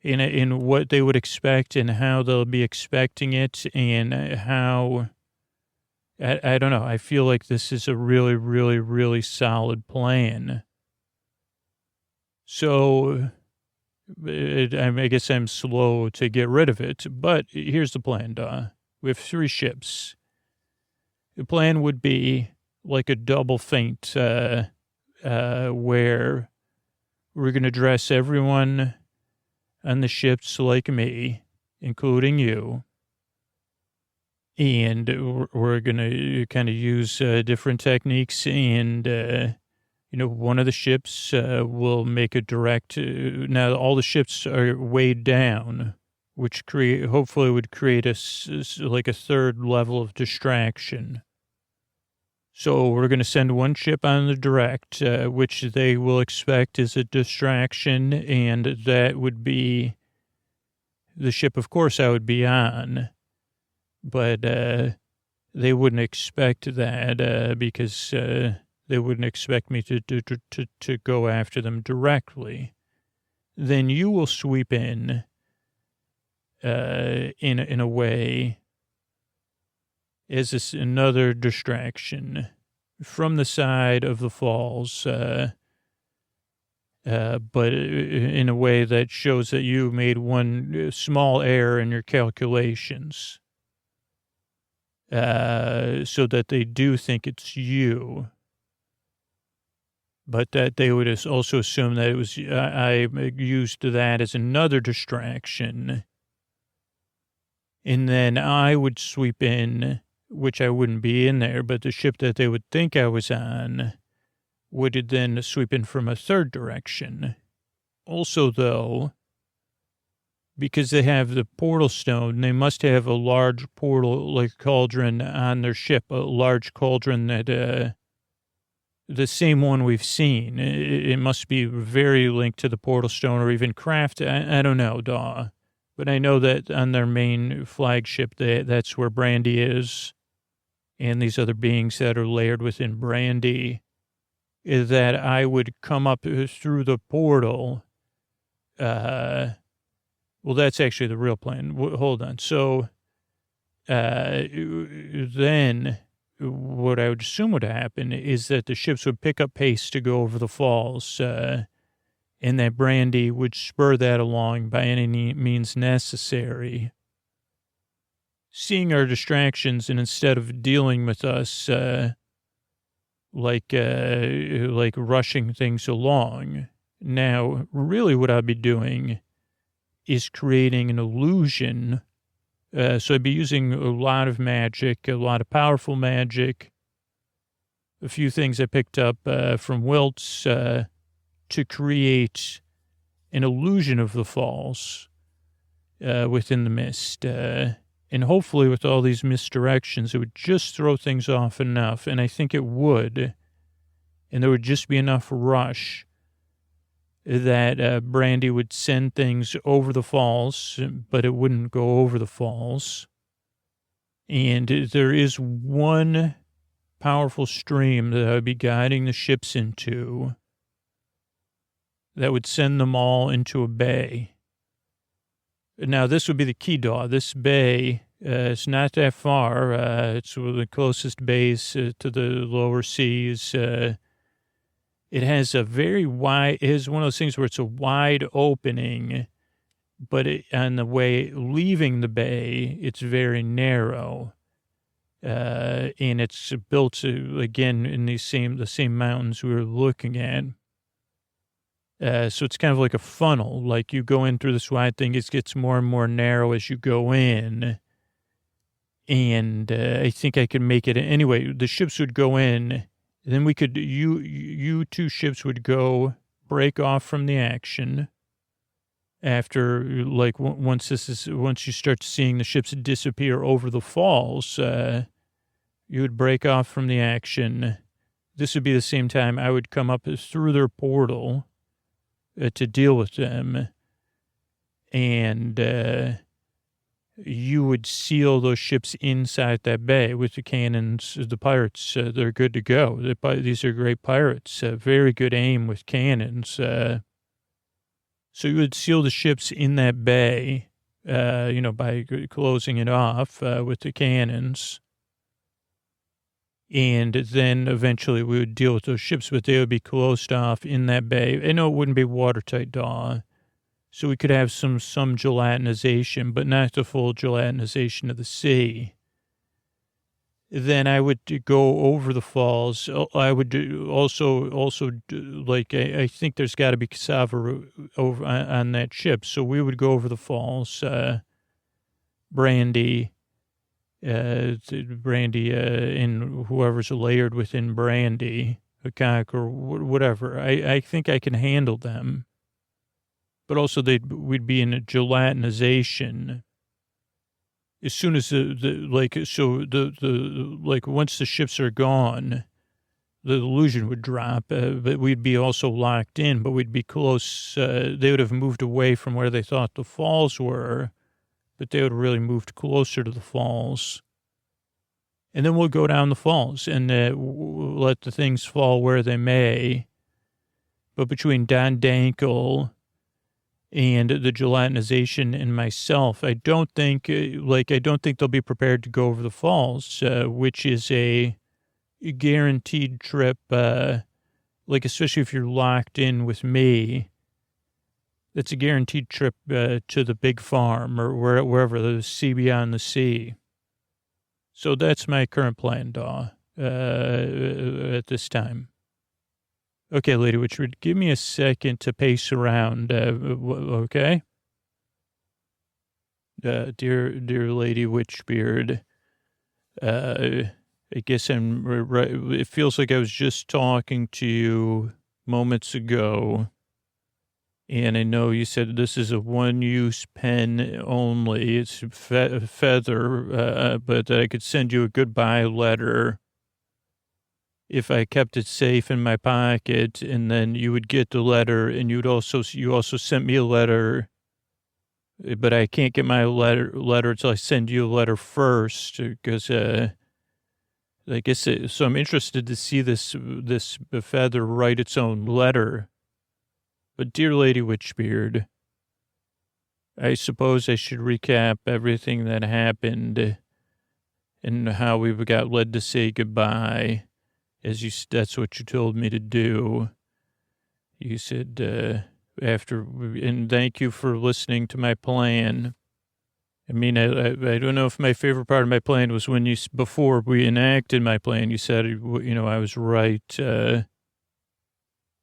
in what they would expect and how they'll be expecting it and how, I don't know. I feel like this is a really, really, really solid plan. So I guess I'm slow to get rid of it, but here's the plan, Daw. We have 3 ships. The plan would be like a double feint, where we're going to dress everyone on the ships like me, including you. And we're going to kind of use different techniques. And, one of the ships will make a direct. Now, all the ships are weighed down, which hopefully would create a third level of distraction. So we're going to send one ship on the direct, which they will expect is a distraction, and that would be the ship, of course, I would be on. But they wouldn't expect that because they wouldn't expect me to go after them directly. Then you will sweep in a way as another distraction from the side of the falls, but in a way that shows that you made one small error in your calculations, so that they do think it's you, but that they would also assume that it was I used that as another distraction, and then I would sweep in, which I wouldn't be in there, but the ship that they would think I was on would then sweep in from a third direction. Also, though, because they have the portal stone, they must have a large portal, like cauldron on their ship, a large cauldron that, the same one we've seen. It must be very linked to the portal stone or even crafted. I don't know, Daw. But I know that on their main flagship, that's where Brandy is, and these other beings that are layered within Brandy, is that I would come up through the portal. Well, that's actually the real plan. Hold on. So then what I would assume would happen is that the ships would pick up pace to go over the falls, and that Brandy would spur that along by any means necessary. Seeing our distractions, and instead of dealing with us like rushing things along, now really what I'd be doing is creating an illusion. So I'd be using a lot of magic, a lot of powerful magic, a few things I picked up from Wiltz to create an illusion of the falls within the mist. And hopefully with all these misdirections, it would just throw things off enough. And I think it would. And there would just be enough rush that Brandy would send things over the falls, but it wouldn't go over the falls. And there is one powerful stream that I would be guiding the ships into that would send them all into a bay. Now, this would be the key, Daw. This bay, it's not that far. It's one of the closest bays to the lower seas. It has a very wide, it is one of those things where it's a wide opening, but on the way leaving the bay, it's very narrow. And it's built, again, in the same mountains we were looking at. So it's kind of like a funnel. Like you go in through this wide thing, it gets more and more narrow as you go in. And I think I could make it. Anyway, the ships would go in. Then we could, you two ships would go break off from the action. After, like, once you start seeing the ships disappear over the falls, you would break off from the action. This would be the same time I would come up through their portal to deal with them. And you would seal those ships inside that bay with the cannons. The pirates, they're good to go. These are great pirates. Very good aim with cannons. So you would seal the ships in that bay, by closing it off with the cannons. And then eventually we would deal with those ships, but they would be closed off in that bay. I know it wouldn't be watertight, Daw. So we could have some gelatinization, but not the full gelatinization of the sea. Then I would go over the falls. I would I think there's got to be cassava over on that ship. So we would go over the falls, brandy, and whoever's layered within brandy, a cock or whatever. I think I can handle them. But also we'd be in a gelatinization. As soon as once the ships are gone, the illusion would drop, but we'd be also locked in, but we'd be close. They would have moved away from where they thought the falls were, but they would have really moved closer to the falls. And then we'll go down the falls and let the things fall where they may. But between Don Dankle and the gelatinization and myself, I don't think they'll be prepared to go over the falls, which is a guaranteed trip. Especially if you're locked in with me, it's a guaranteed trip to the big farm or wherever, the sea beyond the sea. So that's my current plan, Daw, at this time. Okay, Lady Witchbeard, give me a second to pace around, okay? Dear Lady Witchbeard, I guess I'm right. It feels like I was just talking to you moments ago, and I know you said this is a one-use pen only. It's feather, but I could send you a goodbye letter if I kept it safe in my pocket, and then you would get the letter, and you also sent me a letter, but I can't get my letter until I send you a letter first, because I guess so I'm interested to see this feather write its own letter. But dear Lady Witchbeard, I suppose I should recap everything that happened and how we got led to say goodbye. That's what you told me to do. You said, and thank you for listening to my plan. I mean, I don't know if my favorite part of my plan was when before we enacted my plan, you said, I was right, and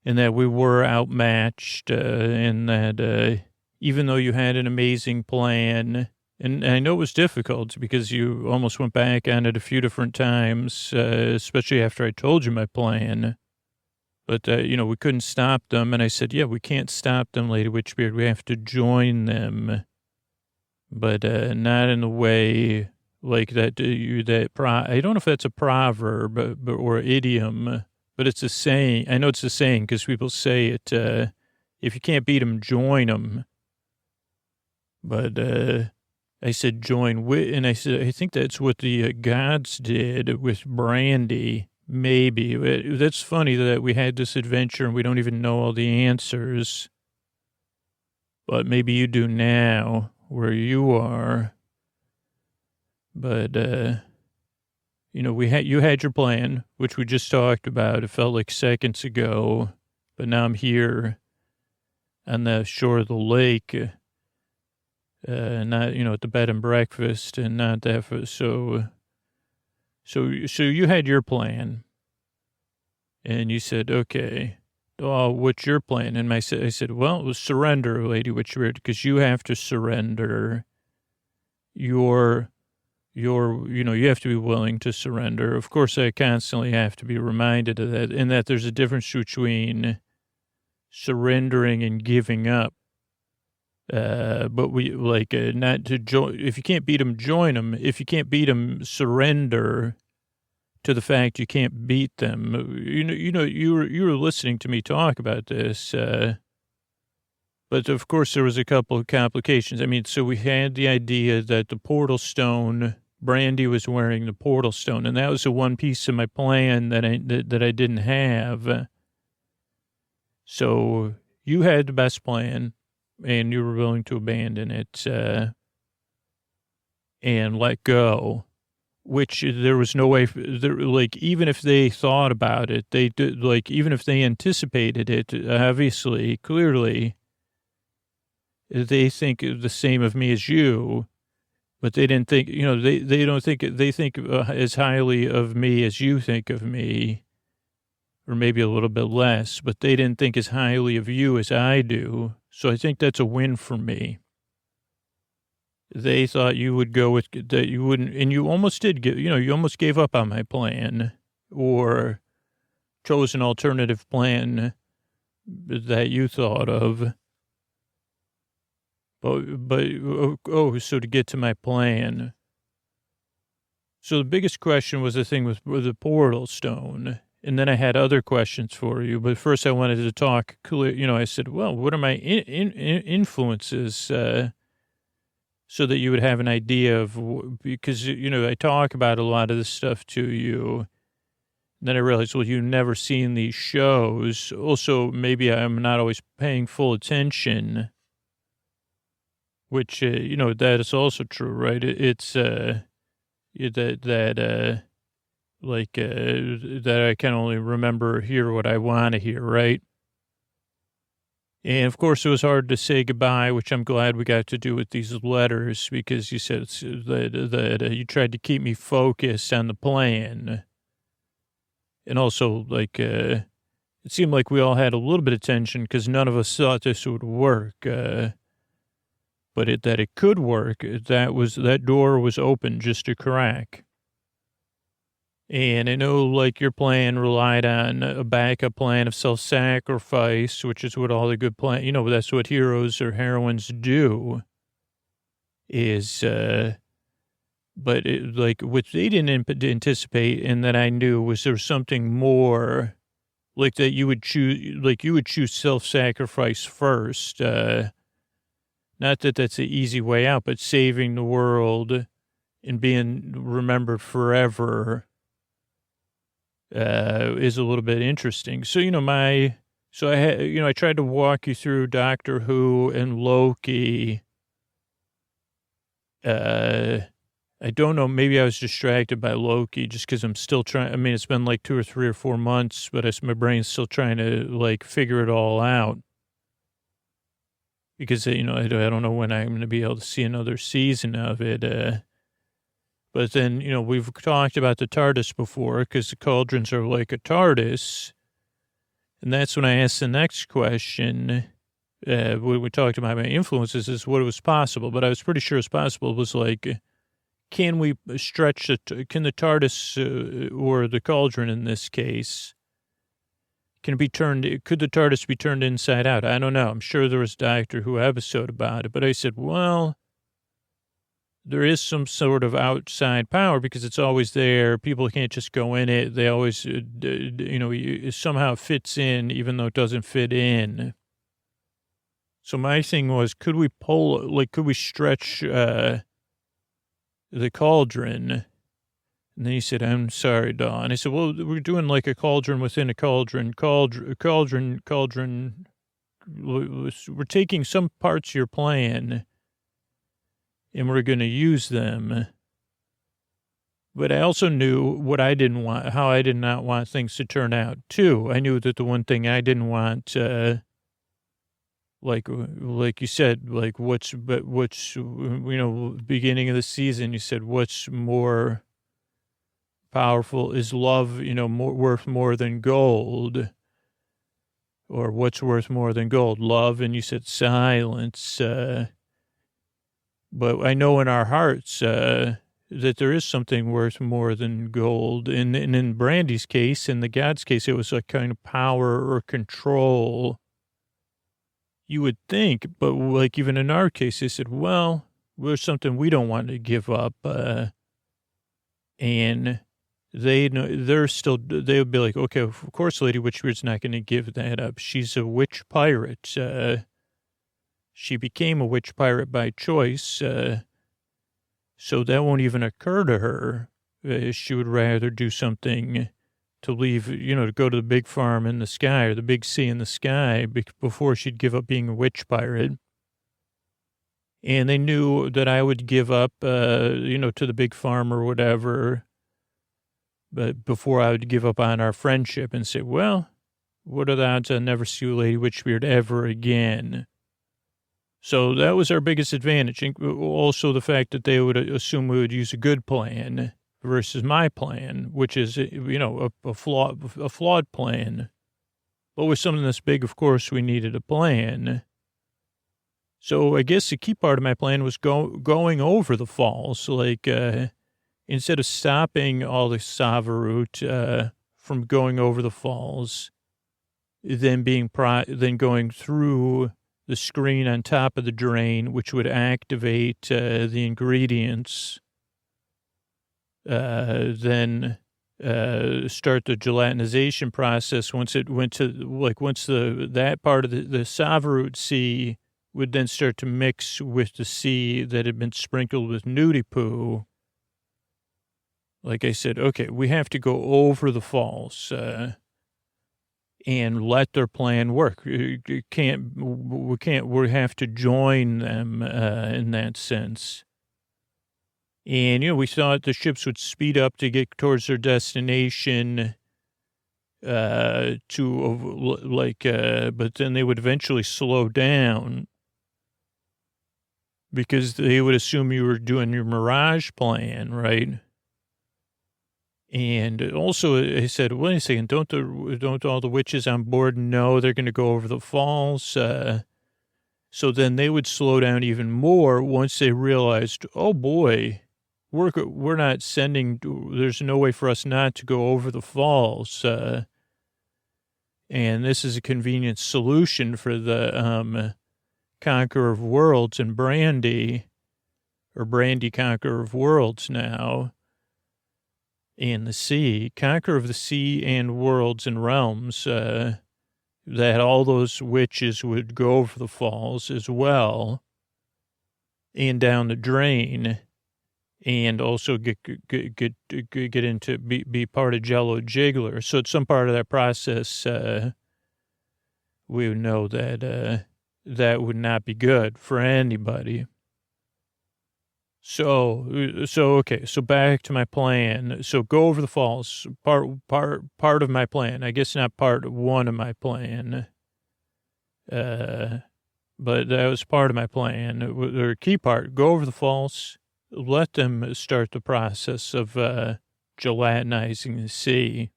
that we were outmatched, and that, even though you had an amazing plan, and I know it was difficult because you almost went back on it a few different times, especially after I told you my plan. But, we couldn't stop them. And I said, yeah, we can't stop them, Lady Witchbeard. We have to join them. But not in the way like that. I don't know if that's a proverb or idiom, but it's a saying. I know it's a saying because people say it. If you can't beat them, join them. But I said, join with, and I said, I think that's what the gods did with Brandy. Maybe. That's funny that we had this adventure and we don't even know all the answers. But maybe you do now, where you are. But, you had your plan, which we just talked about. It felt like seconds ago. But now I'm here on the shore of the lake. Not, at the bed and breakfast, and not that. So you had your plan, and you said, okay, what's your plan? And I said, well, it was surrender, Lady Witchbeard, because you have to surrender you have to be willing to surrender. Of course, I constantly have to be reminded of that, and that there's a difference between surrendering and giving up. But we not to join. If you can't beat them, join them. If you can't beat them, surrender to the fact you can't beat them. You were listening to me talk about this. But of course there was a couple of complications. I mean, so we had the idea that the portal stone, Brandy was wearing the portal stone, and that was the one piece of my plan that I didn't have. So you had the best plan, and you were willing to abandon it and let go, which there was no way, even if they thought about it, they did, even if they anticipated it, obviously, clearly, they think the same of me as you, but they didn't think, they don't think, they think as highly of me as you think of me, or maybe a little bit less, but they didn't think as highly of you as I do. So I think that's a win for me. They thought you would go with that, you wouldn't, and you almost did get, you almost gave up on my plan or chose an alternative plan that you thought of. So to get to my plan. So the biggest question was the thing with the portal stone. And then I had other questions for you, but first I wanted to talk clear. I said, well, what are my influences, so that you would have an idea of, because, I talk about a lot of this stuff to you. And then I realized, well, you've never seen these shows. Also, maybe I'm not always paying full attention, which, that is also true, right? It's, that I can only hear what I want to hear, right? And of course, it was hard to say goodbye, which I'm glad we got to do with these letters, because you said that you tried to keep me focused on the plan. And also, it seemed like we all had a little bit of tension because none of us thought this would work. But that it could work, that door was open just a crack. And I know, your plan relied on a backup plan of self-sacrifice, which is what all the good that's what heroes or heroines do. But what they didn't anticipate, and that I knew, was there was something more, that you would choose self-sacrifice first. Not that that's the easy way out, but saving the world and being remembered forever is a little bit interesting. So, I tried to walk you through Doctor Who and Loki. I don't know, maybe I was distracted by Loki just because I'm still trying. I mean, it's been 2 or 3 or 4 months, but my brain's still trying to figure it all out. Because, I don't know when I'm going to be able to see another season of it. But then, we've talked about the TARDIS before, because the cauldrons are like a TARDIS. And that's when I asked the next question. When we talked about my influences, is what was possible. But I was pretty sure it's possible. It was can we stretch can the TARDIS, or the cauldron in this case, could the TARDIS be turned inside out? I don't know. I'm sure there was a Doctor Who episode about it. But I said, well, there is some sort of outside power because it's always there. People can't just go in it. They always, it somehow fits in even though it doesn't fit in. So my thing was, could we stretch the cauldron. And then he said, I'm sorry, Dawn. I said, well, we're doing like a cauldron within a cauldron. Cauldron. We're taking some parts of your plan and we're going to use them. But I also knew what I didn't want, how I did not want things to turn out, too. I knew that the one thing I didn't want, like you said, like what's, beginning of the season, you said, what's more powerful is love, worth more than gold, or what's worth more than gold, love. And you said silence. But I know in our hearts, that there is something worth more than gold. And in Brandy's case, in the God's case, it was a kind of power or control. You would think, but like even in our case, they said, well, there's something we don't want to give up. And they know they would be like, okay, of course, Lady Witchbeard's not going to give that up. She's a witch pirate. She became a witch pirate by choice. So that won't even occur to her. She would rather do something to leave, to go to the big farm in the sky or the big sea in the sky before she'd give up being a witch pirate. And they knew that I would give up, to the big farm or whatever, but before I would give up on our friendship and say, well, what are the odds I'll never see Lady Witchbeard ever again? So that was our biggest advantage. And also the fact that they would assume we would use a good plan versus my plan, which is, a flawed plan. But with something this big, of course, we needed a plan. So I guess the key part of my plan was going over the falls. Like, instead of stopping all the Savarut from going over the falls, then going through the screen on top of the drain, which would activate the ingredients, then start the gelatinization process. Once it went to, that part of the Savarut sea would then start to mix with the sea that had been sprinkled with nudie poo. Like I said, okay, we have to go over the falls and let their plan work. We have to join them in that sense. And, we thought the ships would speed up to get towards their destination, but then they would eventually slow down because they would assume you were doing your Mirage plan, right? And also, I said, wait a second, don't all the witches on board know they're going to go over the falls? So then they would slow down even more once they realized, oh boy, we're not sending, there's no way for us not to go over the falls. And this is a convenient solution for the Conqueror of Worlds and Brandy, or Brandy Conqueror of Worlds now. And the sea, Conqueror of the sea and worlds and realms, that all those witches would go over the falls as well and down the drain, and also get into, be part of Jello Jiggler. So at some part of that process, we would know that that would not be good for anybody. So okay. So back to my plan. So go over the falls. Part of my plan. I guess not part one of my plan. But that was part of my plan. The key part: go over the falls. Let them start the process of gelatinizing the sea.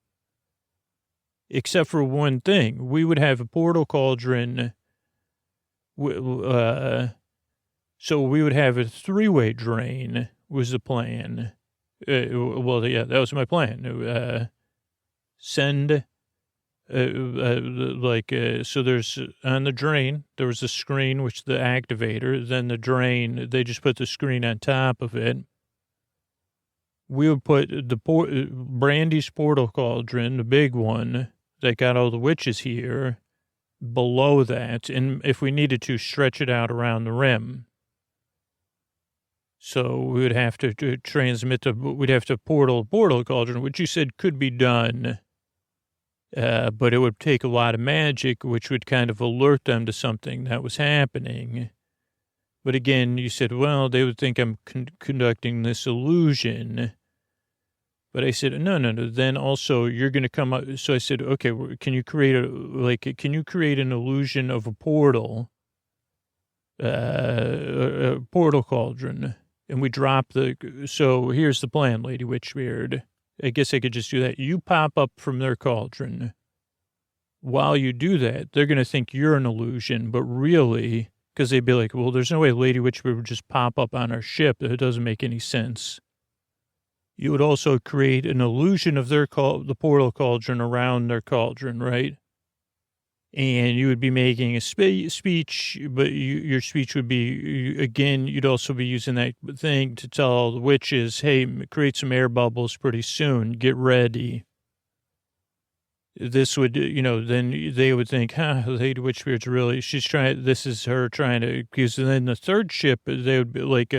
Except for one thing, we would have a portal cauldron. So we would have a 3-way drain was the plan. That was my plan. So there's on the drain, there was a screen, which the activator, then the drain, they just put the screen on top of it. We would put the Brandy's portal cauldron, the big one that got all the witches here, below that. And if we needed to, stretch it out around the rim. So we would have to transmit we'd have to portal cauldron, which you said could be done. But it would take a lot of magic, which would kind of alert them to something that was happening. But again, you said, well, they would think I'm conducting this illusion. But I said, no. Then also you're going to come up. So I said, okay, can you create an illusion of a portal, a portal cauldron? And we drop so here's the plan, Lady Witchbeard. I guess I could just do that. You pop up from their cauldron. While you do that, they're going to think you're an illusion, but really, because they'd be like, well, there's no way Lady Witchbeard would just pop up on our ship. It doesn't make any sense. You would also create an illusion of the portal cauldron around their cauldron, right? And you would be making a speech, but your speech would be, again, you'd also be using that thing to tell all the witches, hey, create some air bubbles pretty soon. Get ready. This would, then they would think, Lady Witchbeard's really, this is her trying to, because then the third ship, they would be like,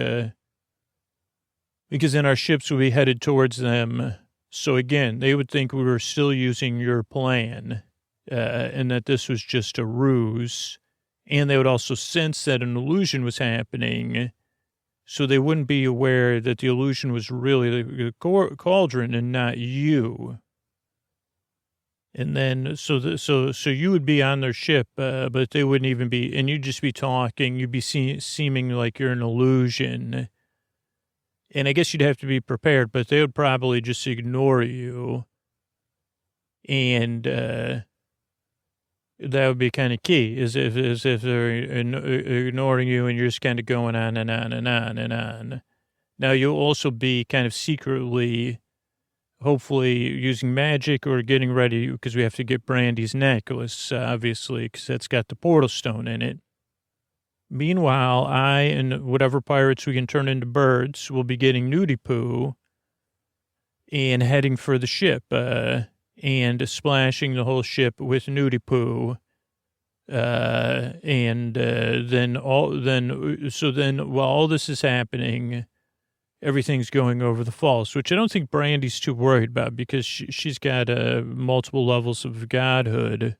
because then our ships would be headed towards them. So again, they would think we were still using your plan. And that this was just a ruse. And they would also sense that an illusion was happening. So they wouldn't be aware that the illusion was really the cauldron and not you. And then, so you would be on their ship, but they wouldn't even be, and you'd just be talking. You'd be seeming like you're an illusion. And I guess you'd have to be prepared, but they would probably just ignore you. And, that would be kind of key, as if they're ignoring you and you're just kind of going on and on and on and on. Now, you'll also be kind of secretly, hopefully, using magic or getting ready, because we have to get Brandy's necklace, obviously, because that's got the portal stone in it. Meanwhile, I and whatever pirates we can turn into birds will be getting Nudie Poo and heading for the ship, and splashing the whole ship with Nudie Poo. So then while all this is happening, everything's going over the falls, which I don't think Brandy's too worried about, because she's got multiple levels of godhood.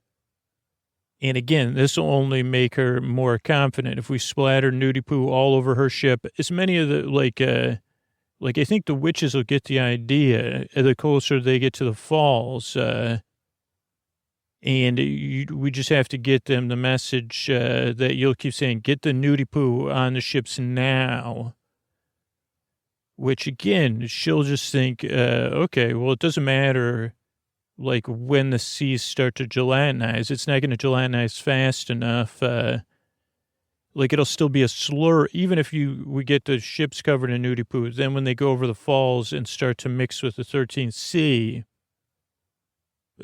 And again, this will only make her more confident if we splatter Nudie Poo all over her ship. As many of the, I think the witches will get the idea the closer they get to the falls. And we just have to get them the message that you'll keep saying, get the Nudie Poo on the ships now. Which, again, she'll just think, okay, well, it doesn't matter, like, when the seas start to gelatinize. It's not going to gelatinize fast enough. Like, it'll still be a slur, even if we get the ships covered in Nudie Poo. Then when they go over the falls and start to mix with the 13th sea,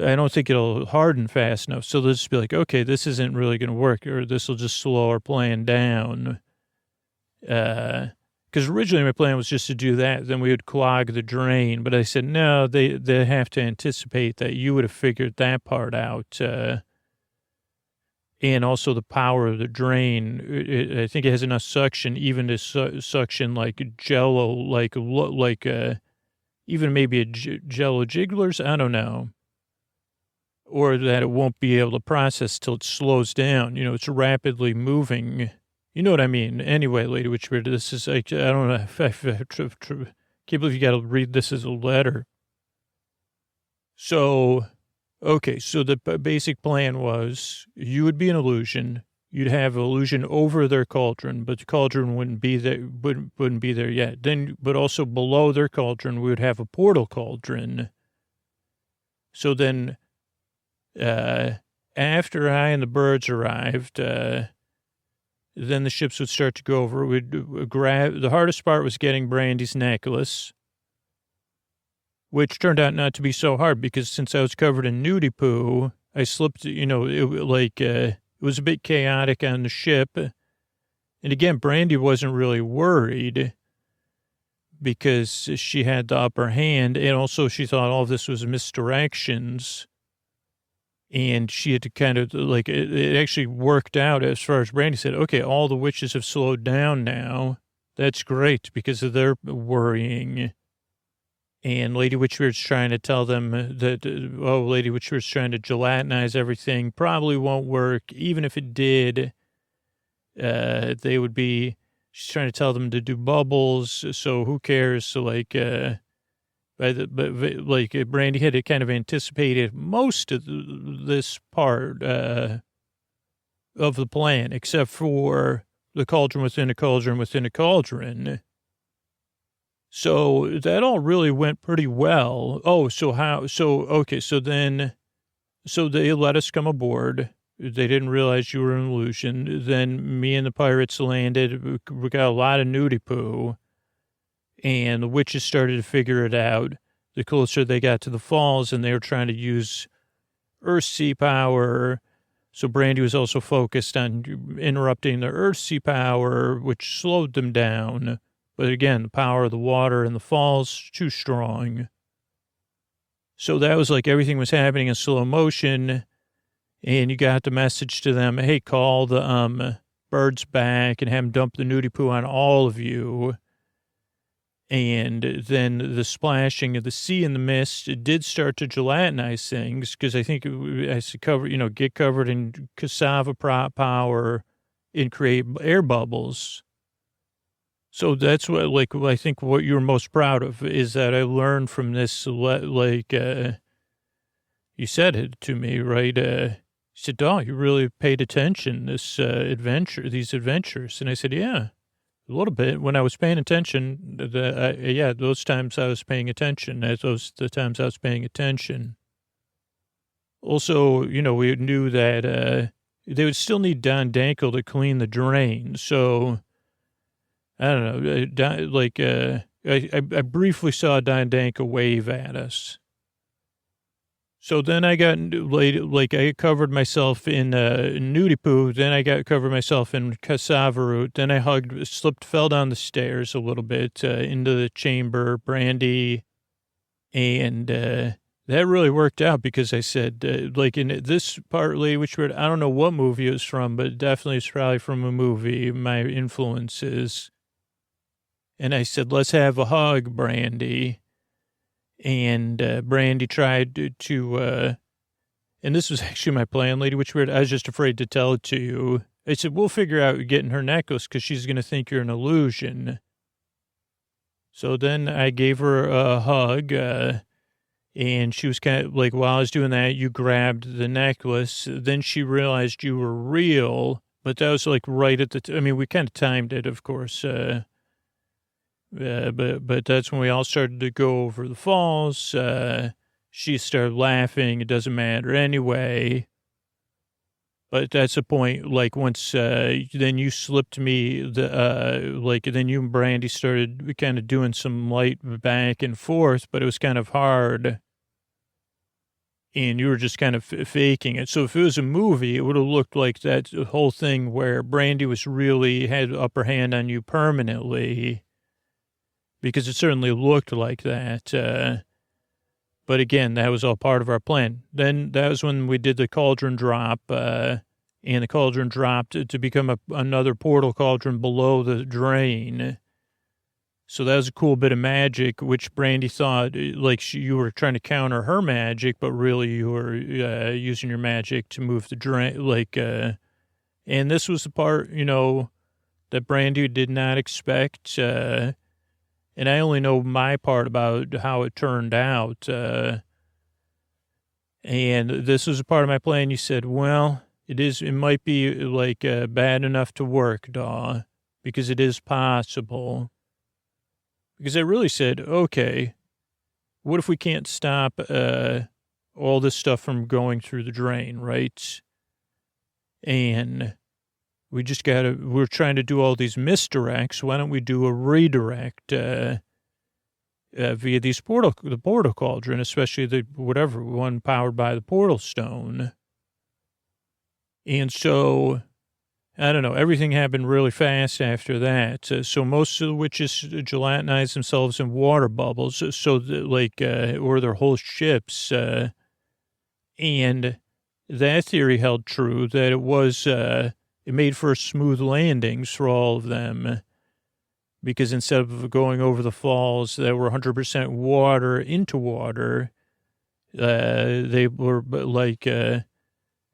I don't think it'll harden fast enough. So they'll just be like, okay, this isn't really going to work, or this will just slow our plan down. Because originally my plan was just to do that. Then we would clog the drain. But I said, no, they have to anticipate that you would have figured that part out. And also the power of the drain. I think it has enough suction, even to suction like Jello, like even maybe a Jello jigglers. I don't know. Or that it won't be able to process till it slows down. It's rapidly moving. You know what I mean? Anyway, Lady Witchbeard, this is like, I don't know. Can't believe you got to read this as a letter. So, okay, so the basic plan was you would be an illusion. You'd have illusion over their cauldron, but the cauldron wouldn't be there. Wouldn't be there yet. Then, but also below their cauldron, we would have a portal cauldron. So then, after I and the birds arrived, then the ships would start to go over. We'd grab. The hardest part was getting Brandy's necklace, which turned out not to be so hard, because since I was covered in Nudie Poo, I slipped. It was a bit chaotic on the ship, and again, Brandy wasn't really worried because she had the upper hand, and also she thought all of this was misdirections. And she had to kind of, it actually worked out as far as Brandy said, okay, all the witches have slowed down now. That's great because they're worrying. And Lady Witchbeard's trying to tell them that, Lady Witchbeard's trying to gelatinize everything. Probably won't work. Even if it did, they would be, she's trying to tell them to do bubbles. So who cares? So Brandy had kind of anticipated most of this part of the plan, except for the cauldron within a cauldron within a cauldron. So that all really went pretty well. So they let us come aboard. They didn't realize you were an illusion. Then me and the pirates landed. We got a lot of nudie poo. And the witches started to figure it out the closer they got to the falls, and they were trying to use Earthsea power. So Brandy was also focused on interrupting the Earthsea power, which slowed them down. But again, the power of the water and the falls, too strong. So that was like everything was happening in slow motion. And you got the message to them, hey, call the birds back and have them dump the nudie poo on all of you. And then the splashing of the sea in the mist, it did start to gelatinize things because I think it has to get covered in cassava power and create air bubbles. So that's what, I think what you're most proud of is that I learned from this, you said it to me, right? You said, oh, you really paid attention, these adventures. And I said, yeah. A little bit. When I was paying attention, those times I was paying attention. The times I was paying attention. Also, we knew that they would still need Don Danko to clean the drain. So, I don't know. I briefly saw Don Danko wave at us. So then I got I covered myself in nudie poo. Then I covered myself in cassava root. Then I fell down the stairs a little bit into the chamber, Brandy. And that really worked out because I said, in this partly, I don't know what movie it was from, but definitely it's probably from a movie, my influences. And I said, let's have a hug, Brandy. And Brandy tried to and this was actually my plan, Lady Witchbeard. I was just afraid to tell it to you. I said, we'll figure out getting her necklace because she's going to think you're an illusion. So then I gave her a hug, and she was kind of while I was doing that, you grabbed the necklace. Then she realized you were real, but that was right at the we kind of timed it, of course, but that's when we all started to go over the falls. She started laughing. It doesn't matter anyway. But that's the point. Once, then you slipped me then you and Brandy started kind of doing some light back and forth, but it was kind of hard. And you were just kind of faking it. So if it was a movie, it would have looked like that whole thing where Brandy had upper hand on you permanently. Because it certainly looked like that. But again, that was all part of our plan. Then that was when we did the cauldron drop, and the cauldron dropped to become another portal cauldron below the drain. So that was a cool bit of magic, which Brandy thought you were trying to counter her magic, but really you were using your magic to move the drain. And this was the part, that Brandy did not expect. And I only know my part about how it turned out. And this was a part of my plan. You said, well, it might be bad enough to work, Daw, because it is possible. Because I really said, okay, what if we can't stop all this stuff from going through the drain, right? And we're trying to do all these misdirects. Why don't we do a redirect via the portal cauldron, especially the whatever one powered by the portal stone. And so, I don't know, everything happened really fast after that. So most of the witches gelatinized themselves in water bubbles, or their whole ships. And that theory held true, that it was... it made for smooth landings for all of them. because instead of going over the falls that were 100% water into water, they were like,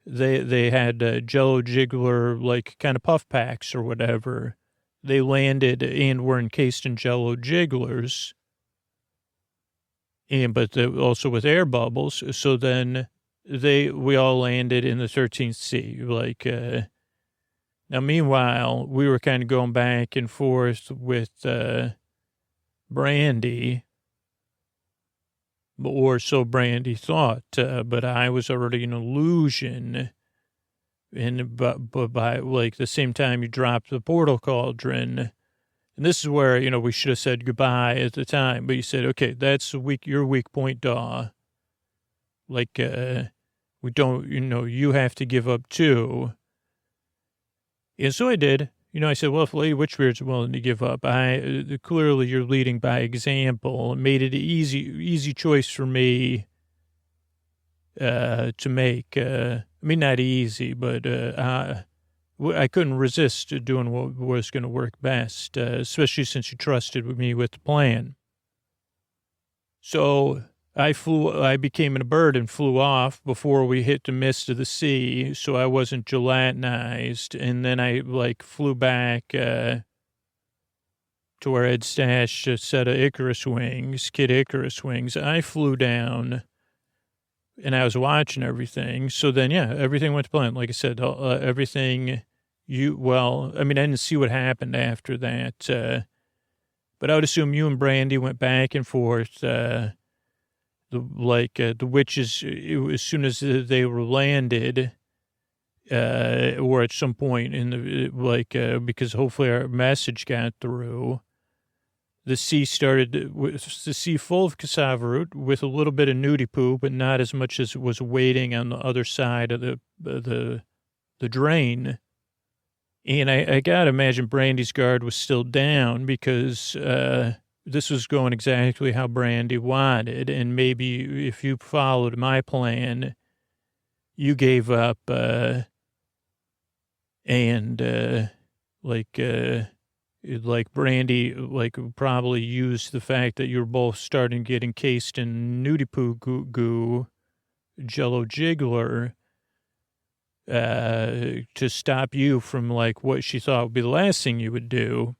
they had Jello Jiggler, like kind of puff packs or whatever. They landed and were encased in Jello Jigglers, but also with air bubbles. So then we all landed in the 13th sea. Like, now meanwhile, we were kind of going back and forth with Brandy, or so Brandy thought, but I was already in illusion. But by like the same time you dropped the portal cauldron, and this is where, we should have said goodbye at the time, but you said, okay, that's your weak point, Daw. Like, we don't, you have to give up too. And so I did. I said, well, if Lady Witchbeard's willing to give up, clearly you're leading by example. It made it an easy choice for me to make. Not easy, but I couldn't resist doing what was going to work best, especially since you trusted me with the plan. So I became a bird and flew off before we hit the mist of the sea, so I wasn't gelatinized. And then I flew back to where I'd stashed a set of Kid Icarus wings. I flew down and I was watching everything. So then, yeah, everything went to plan. Like I said, everything I didn't see what happened after that. But I would assume you and Brandy went back and forth, the witches, as soon as they were landed, or at some point in the, because hopefully our message got through, the sea full of cassava root with a little bit of nudie poo, but not as much as was waiting on the other side of the drain. And I gotta imagine Brandy's guard was still down because, this was going exactly how Brandy wanted. And maybe if you followed my plan, you gave up, Brandy, probably used the fact that you were both starting to get encased in nudie poo goo, Jello Jiggler, to stop you from what she thought would be the last thing you would do.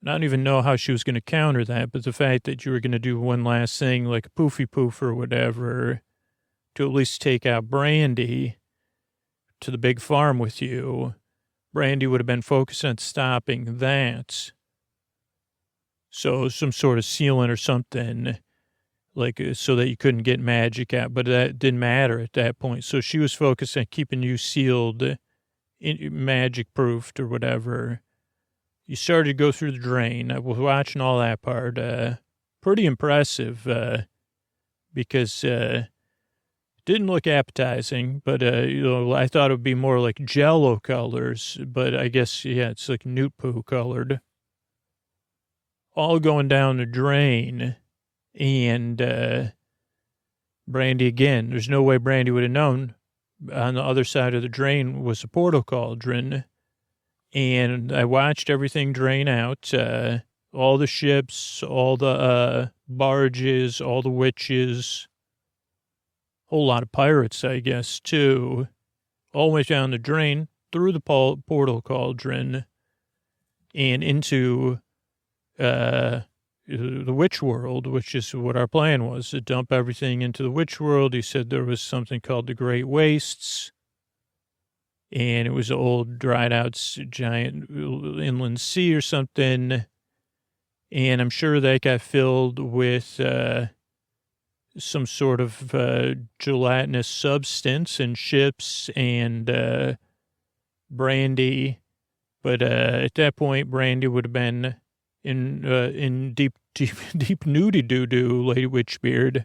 I don't even know how she was going to counter that, but the fact that you were going to do one last thing, like a poofy poof or whatever, to at least take out Brandy to the big farm with you, Brandy would have been focused on stopping that. So some sort of sealant or something, so that you couldn't get magic out, but that didn't matter at that point. So she was focused on keeping you sealed, magic proofed or whatever. You started to go through the drain. I was watching all that part. Pretty impressive, because it didn't look appetizing, but, I thought it would be more like Jello colors, but I guess, yeah, it's like newt poo colored. All going down the drain, and Brandy again. There's no way Brandy would have known on the other side of the drain was a portal cauldron. And I watched everything drain out, all the ships, all the barges, all the witches, whole lot of pirates, I guess, too, all went down the drain, through the portal cauldron, and into the witch world, which is what our plan was, to dump everything into the witch world. He said there was something called the Great Wastes, and it was an old dried out giant inland sea or something. And I'm sure that got filled with some sort of gelatinous substance and ships and Brandy. But at that point, Brandy would have been in deep nudie doo-doo, Lady Witchbeard.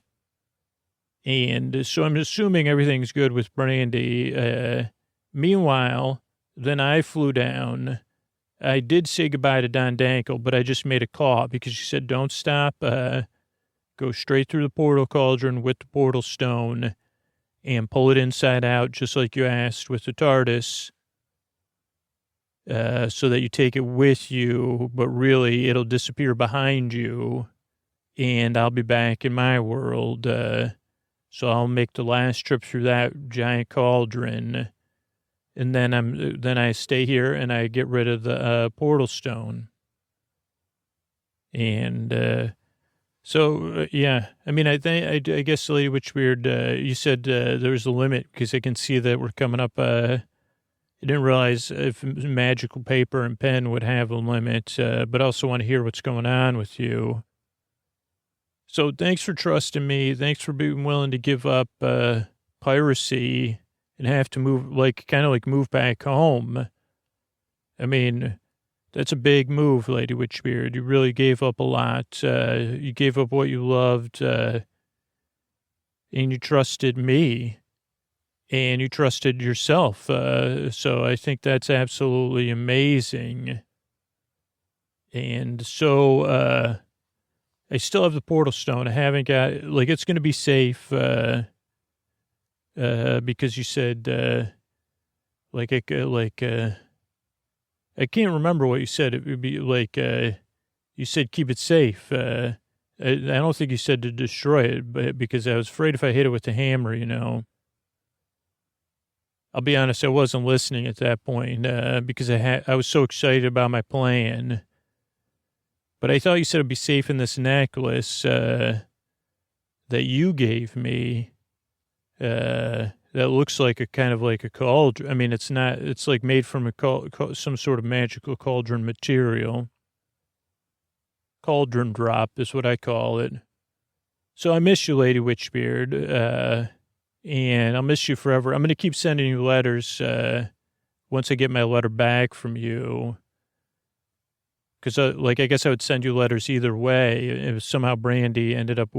And so I'm assuming everything's good with Brandy. Meanwhile, then I flew down. I did say goodbye to Don Dankle, but I just made a call because she said, don't stop. Go straight through the portal cauldron with the portal stone and pull it inside out, just like you asked with the TARDIS. so that you take it with you, but really it'll disappear behind you, and I'll be back in my world. So I'll make the last trip through that giant cauldron, and then I stay here and I get rid of the portal stone. And yeah, I mean, I guess Lady Witchbeard, you said there's a limit because I can see that we're coming up. I didn't realize if magical paper and pen would have a limit, but I also want to hear what's going on with you. So thanks for trusting me. Thanks for being willing to give up piracy and have to move, move back home. I mean, that's a big move, Lady Witchbeard. You really gave up a lot. You gave up what you loved, and you trusted me, and you trusted yourself. So I think that's absolutely amazing. And so I still have the portal stone. I haven't got, it's going to be safe because you said, I can't remember what you said. It would be you said keep it safe. I don't think you said to destroy it, but because I was afraid if I hit it with the hammer, I'll be honest, I wasn't listening at that point because I was so excited about my plan. But I thought you said it'd be safe in this necklace that you gave me. That looks like a kind of like a cauldron. I mean, it's not, it's like made from some sort of magical cauldron material. Cauldron drop is what I call it. So I miss you, Lady Witchbeard, and I'll miss you forever. I'm going to keep sending you letters once I get my letter back from you. Because, I guess I would send you letters either way. If somehow Brandy ended up,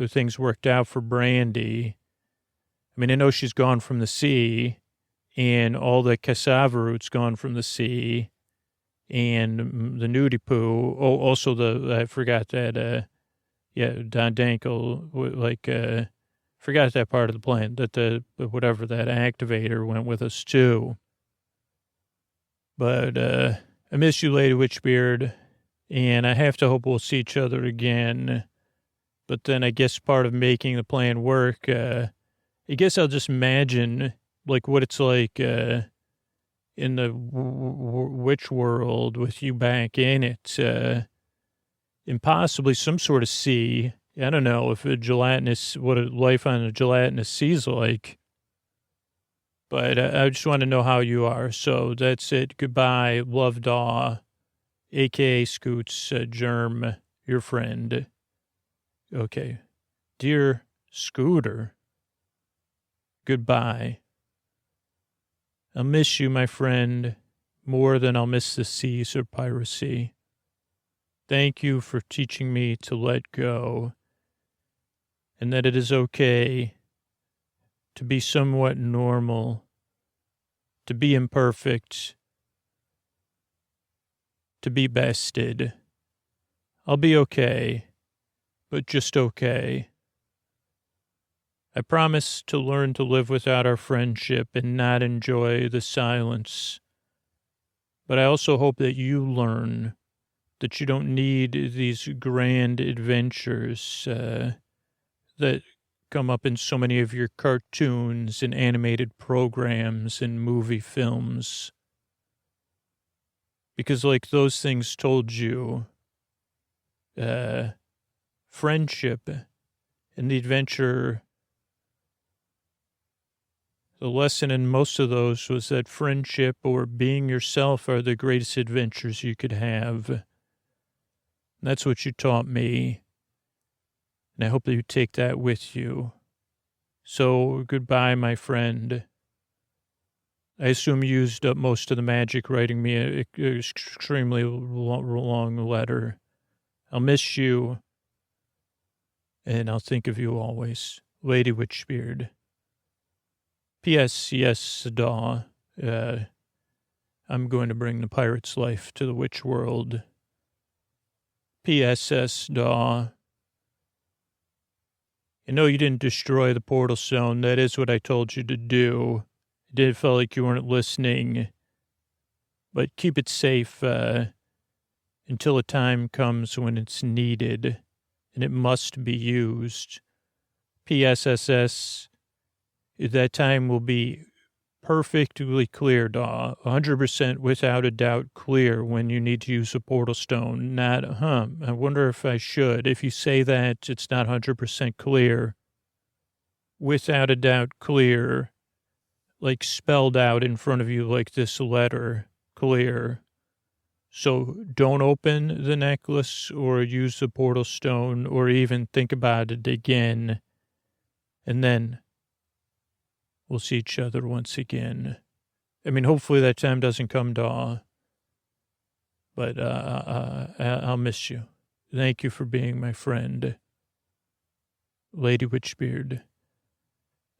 things worked out for Brandy. I mean, I know she's gone from the sea, and all the cassava roots gone from the sea, and the nudie poo. Oh, also I forgot that, Don Dankle, forgot that part of the plan, that whatever, that activator went with us too. But, I miss you, Lady Witchbeard, and I have to hope we'll see each other again. But then I guess part of making the plan work, I guess I'll just imagine, what it's like in the witch world with you back in it, and possibly some sort of sea. I don't know if what a life on a gelatinous sea is like. But I just want to know how you are. So that's it. Goodbye. Love, Daw, a.k.a. Scoots, Germ, your friend. Okay. Dear Scooter, goodbye. I'll miss you, my friend, more than I'll miss the seas or piracy. Thank you for teaching me to let go, and that it is okay to be somewhat normal, to be imperfect, to be bested. I'll be okay, but just okay. I promise to learn to live without our friendship and not enjoy the silence. But I also hope that you learn that you don't need these grand adventures that come up in so many of your cartoons and animated programs and movie films. Because those things told you, friendship and the adventure, the lesson in most of those was that friendship or being yourself are the greatest adventures you could have. That's what you taught me. And I hope that you take that with you. So, goodbye, my friend. I assume you used up most of the magic writing me an extremely long letter. I'll miss you, and I'll think of you always. Lady Witchbeard. P.S. Yes, Daw. I'm going to bring the pirate's life to the witch world. P.S.S. Daw. I know you didn't destroy the portal stone. That is what I told you to do. It did feel like you weren't listening. but keep it safe until a time comes when it's needed and it must be used. PSSS, that time will be perfectly clear, 100% without a doubt clear when you need to use a portal stone. Not, I wonder if I should. If you say that it's not 100% clear, without a doubt clear, like spelled out in front of you like this letter, clear. So don't open the necklace or use the portal stone or even think about it again. And then we'll see each other once again. I mean, hopefully that time doesn't come, Daw. But I'll miss you. Thank you for being my friend, Lady Witchbeard.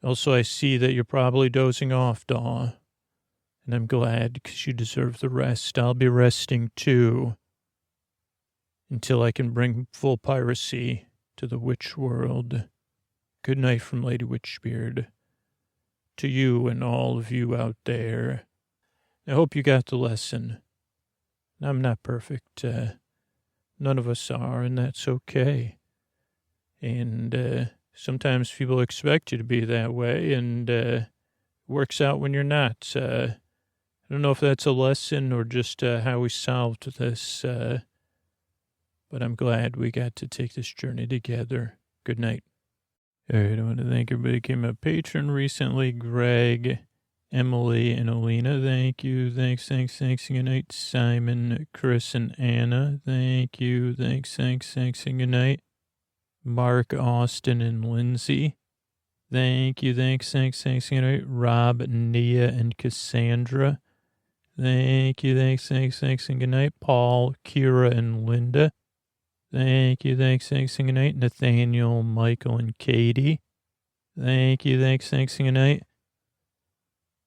Also, I see that you're probably dozing off, Daw. And I'm glad because you deserve the rest. I'll be resting too until I can bring full piracy to the witch world. Good night from Lady Witchbeard. To you and all of you out there. I hope you got the lesson. I'm not perfect. None of us are, and that's okay. And sometimes people expect you to be that way, and it works out when you're not. I don't know if that's a lesson or just how we solved this, but I'm glad we got to take this journey together. Good night. All right, I want to thank everybody who became a patron recently. Greg, Emily, and Alina, thank you. Thanks. Good night. Simon, Chris, and Anna, thank you. Thanks, and good night. Mark, Austin, and Lindsay, thank you. Thanks, and good night. Rob, Nia, and Cassandra, thank you. Thanks, and good night. Paul, Kira, and Linda, thank you. Thanks, and good night. Nathaniel, Michael, and Katie, thank you. Thanks, and good night.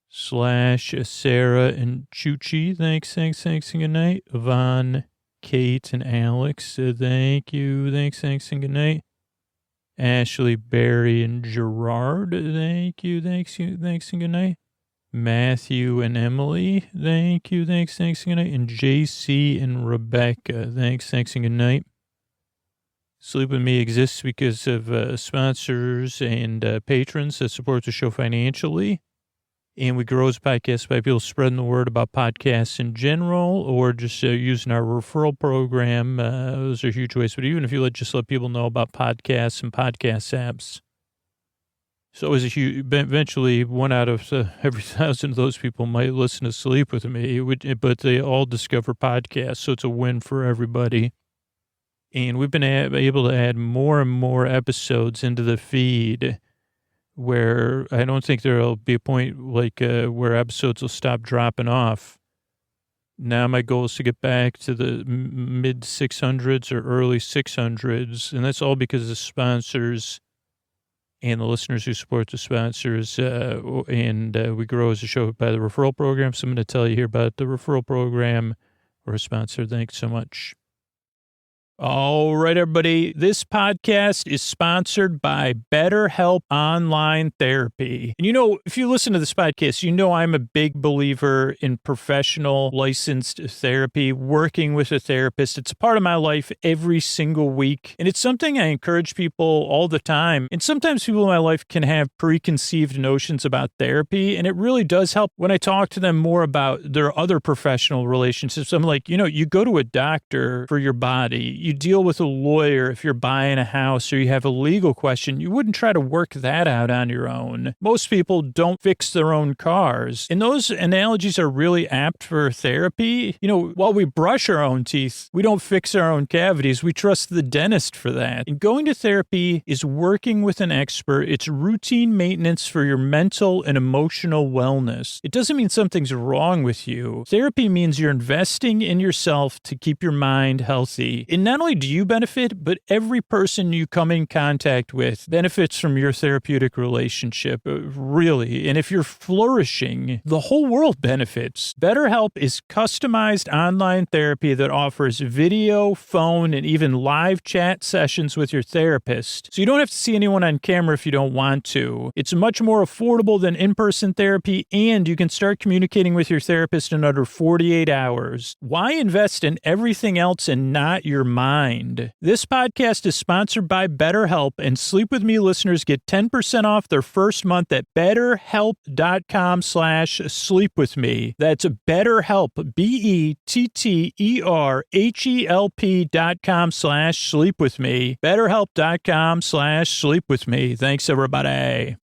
Slash, Sarah, and Chuchi, thanks, and good night. Yvonne, Kate, and Alex, thank you. Thanks, and good night. Ashley, Barry, and Gerard, thank you. Thanks, and good night. Matthew and Emily, thank you. Thanks, and good night. And JC and Rebecca, thanks, and good night. Sleep With Me exists because of sponsors and patrons that support the show financially. And we grow as a podcast by people spreading the word about podcasts in general or just using our referral program. Those are huge ways. But even if you just let people know about podcasts and podcast apps. So always a huge, eventually 1 out of every 1,000 of those people might listen to Sleep With Me, but they all discover podcasts. So it's a win for everybody. And we've been able to add more and more episodes into the feed where I don't think there'll be a point like where episodes will stop dropping off. Now my goal is to get back to the mid 600s or early 600s, and that's all because of the sponsors and the listeners who support the sponsors, and we grow as a show by the referral program. So I'm going to tell you here about the referral program or a sponsor. Thanks so much. All right, everybody. This podcast is sponsored by BetterHelp Online Therapy. And if you listen to this podcast, I'm a big believer in professional licensed therapy, working with a therapist. It's a part of my life every single week. And it's something I encourage people all the time. And sometimes people in my life can have preconceived notions about therapy. And it really does help when I talk to them more about their other professional relationships. I'm like, you go to a doctor for your body. You deal with a lawyer if you're buying a house or you have a legal question. You wouldn't try to work that out on your own. Most people don't fix their own cars. And those analogies are really apt for therapy. While we brush our own teeth, we don't fix our own cavities. We trust the dentist for that. And going to therapy is working with an expert. It's routine maintenance for your mental and emotional wellness. It doesn't mean something's wrong with you. Therapy means you're investing in yourself to keep your mind healthy. And not not only do you benefit, but every person you come in contact with benefits from your therapeutic relationship, really. And if you're flourishing, the whole world benefits. BetterHelp is customized online therapy that offers video, phone, and even live chat sessions with your therapist. So you don't have to see anyone on camera if you don't want to. It's much more affordable than in-person therapy, and you can start communicating with your therapist in under 48 hours. Why invest in everything else and not your mind? This podcast is sponsored by BetterHelp, and Sleep With Me listeners get 10% off their first month at betterhelp.com/sleepwithme. That's BetterHelp, BetterHelp.com/sleepwithme. BetterHelp.com/sleepwithme. Thanks, everybody.